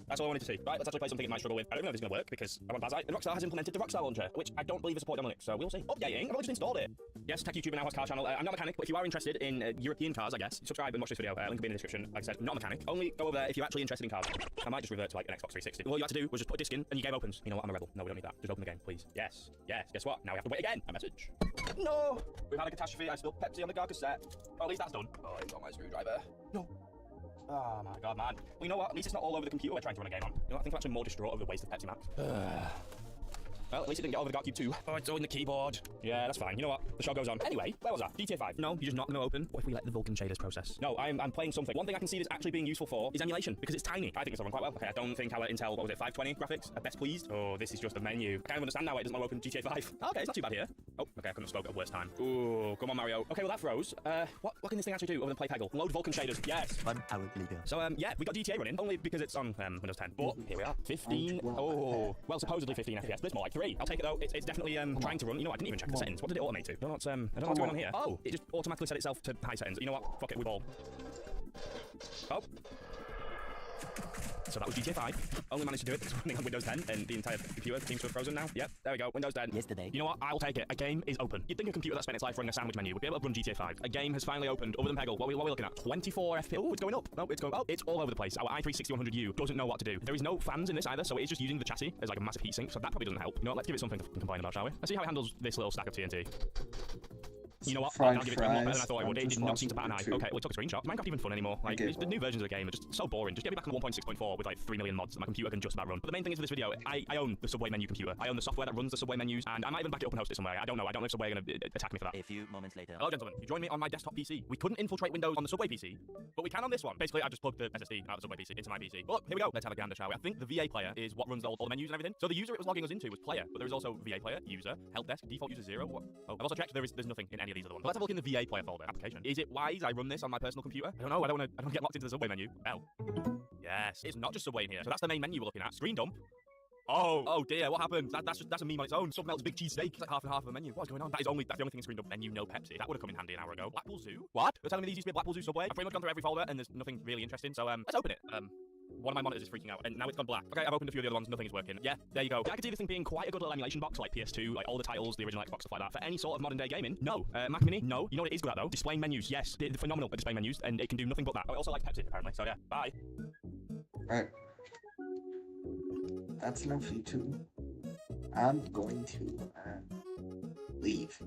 That's all I wanted to see. Right, let's actually play something it might struggle with. I don't know if it's going to work because I'm on Bazite. And Rockstar has implemented the Rockstar Launcher, which I don't believe is supported on Linux, so we'll see. Updating? I've only just installed it. Yes, Tech YouTuber now has car channel. I'm not a mechanic, but if you are interested in European cars, I guess, subscribe and watch this video. Link will be in the description. Like I said, not a mechanic. Only go over there if you're actually interested in cars. I might just revert to like an Xbox 360. All you had to do was just put a disc in and your game opens. You know what? I'm a rebel. No, we don't need that. Just open the game, please. Yes. Guess what? Now we have to wait again. A message. No! We've had a catastrophe. I spilled Pepsi on the car cassette. Oh, at least that's done. Oh, it's got my screwdriver. No. Oh my god, man. Well, you know what? At least it's not all over the computer we're trying to run a game on. You know what? I think I'm actually more distraught over the waste of Pepsi Max. Well, at least it didn't get over the GotCube 2. Oh, it's on the keyboard. Yeah, that's fine. You know what? The show goes on. Anyway, where was that? GTA 5. No, you're just not going to open. What if we let the Vulkan shaders process? No, I'm playing something. One thing I can see that's actually being useful for is emulation, because it's tiny. I think it's run quite well. Okay, I don't think our Intel, 520 graphics are best pleased. Oh, this is just a menu. I can't even understand now why it doesn't want to open GTA 5. Okay, it's not too bad here. Oh, okay, I couldn't have spoke at a worse time. Ooh, come on, Mario. Okay, well, that froze. What can this thing actually do other than play Peggle? Load Vulkan shaders. Yes. 1 hour later. So, yeah, we got GTA running, only because it's on Windows 10. But here we are. 15. Oh, well, supposedly 15 FPS, but it's more like 3. I'll take it though. It's definitely trying to run. You know what? I didn't even check the settings. What did it automate to? I don't know what's going on here. Oh, it just automatically set itself to high settings. You know what? Fuck it, we ball. Oh. So that was GTA 5. Only managed to do it because it's running on Windows 10 and the entire computer seems to have frozen now. Yep, there we go, Windows 10. Yesterday. You know what? I will take it. A game is open. You'd think a computer that spent its life running a sandwich menu would be able to run GTA 5. A game has finally opened. Other than Peggle, what are we looking at? 24 FPS. Oh, it's going up. No, it's going up. It's all over the place. Our i3-6100U doesn't know what to do. There is no fans in this either, so it is just using the chassis as like a massive heatsink, so that probably doesn't help. You know what? Let's give it something to complain about, shall we? Let's see how it handles this little stack of TNT. You know what? Fried I'll give it a lot better than I thought I would. It fries. did not seem to bat an eye. Just Okay, well, it took a screenshot. Is Minecraft even fun anymore? Like, Okay. the new versions of the game are just so boring. Just get me back on 1.6.4 with like 3 million mods that my computer can just about run. But the main thing is for this video, I own the Subway menu computer. I own the software that runs the Subway menus, and I might even back it up and host it somewhere. I don't know. I don't know if Subway are going to attack me for that. A few moments later. Hello, gentlemen. You join me on my desktop PC. We couldn't infiltrate Windows on the Subway PC, but we can on this one. Basically, I just plugged the SSD out of the Subway PC into my PC. But here we go. Let's have a gander, shall we? I think the VA player is what runs all the menus and everything. So the user it was logging us into was player, but there is also VA player, user, help desk, default user 0. What? Oh, I've also checked there's nothing in any of these other ones. But let's have a look in the VA player folder. Application. Is it wise I run this on my personal computer? I don't know. I don't want to get locked into the Subway menu. Well, yes, it's not just Subway in here. So that's the main menu we're looking at. Screen dump. Oh dear, what happened? That's a meme on its own. Submelt's big cheese steak. It's like half and half of the menu. What's going on? That's the only thing in screen dump. Menu, no Pepsi. That would have come in handy an hour ago. Blackpool Zoo? What? You're telling me these used to be a Blackpool Zoo Subway? I've pretty much gone through every folder and there's nothing really interesting. So let's open it. One of my monitors is freaking out, and now it's gone black. Okay, I've opened a few of the other ones, nothing is working. Yeah, there you go. Yeah, I could see this thing being quite a good little emulation box, like PS2, like all the titles, the original Xbox, stuff like that. For any sort of modern day gaming, no. Mac Mini, no. You know what it is good at, though? Displaying menus, yes. They're phenomenal at displaying menus, and it can do nothing but that. Oh, it also likes Pepsi, apparently, so yeah, bye. Alright. That's enough for you two. I'm going to leave.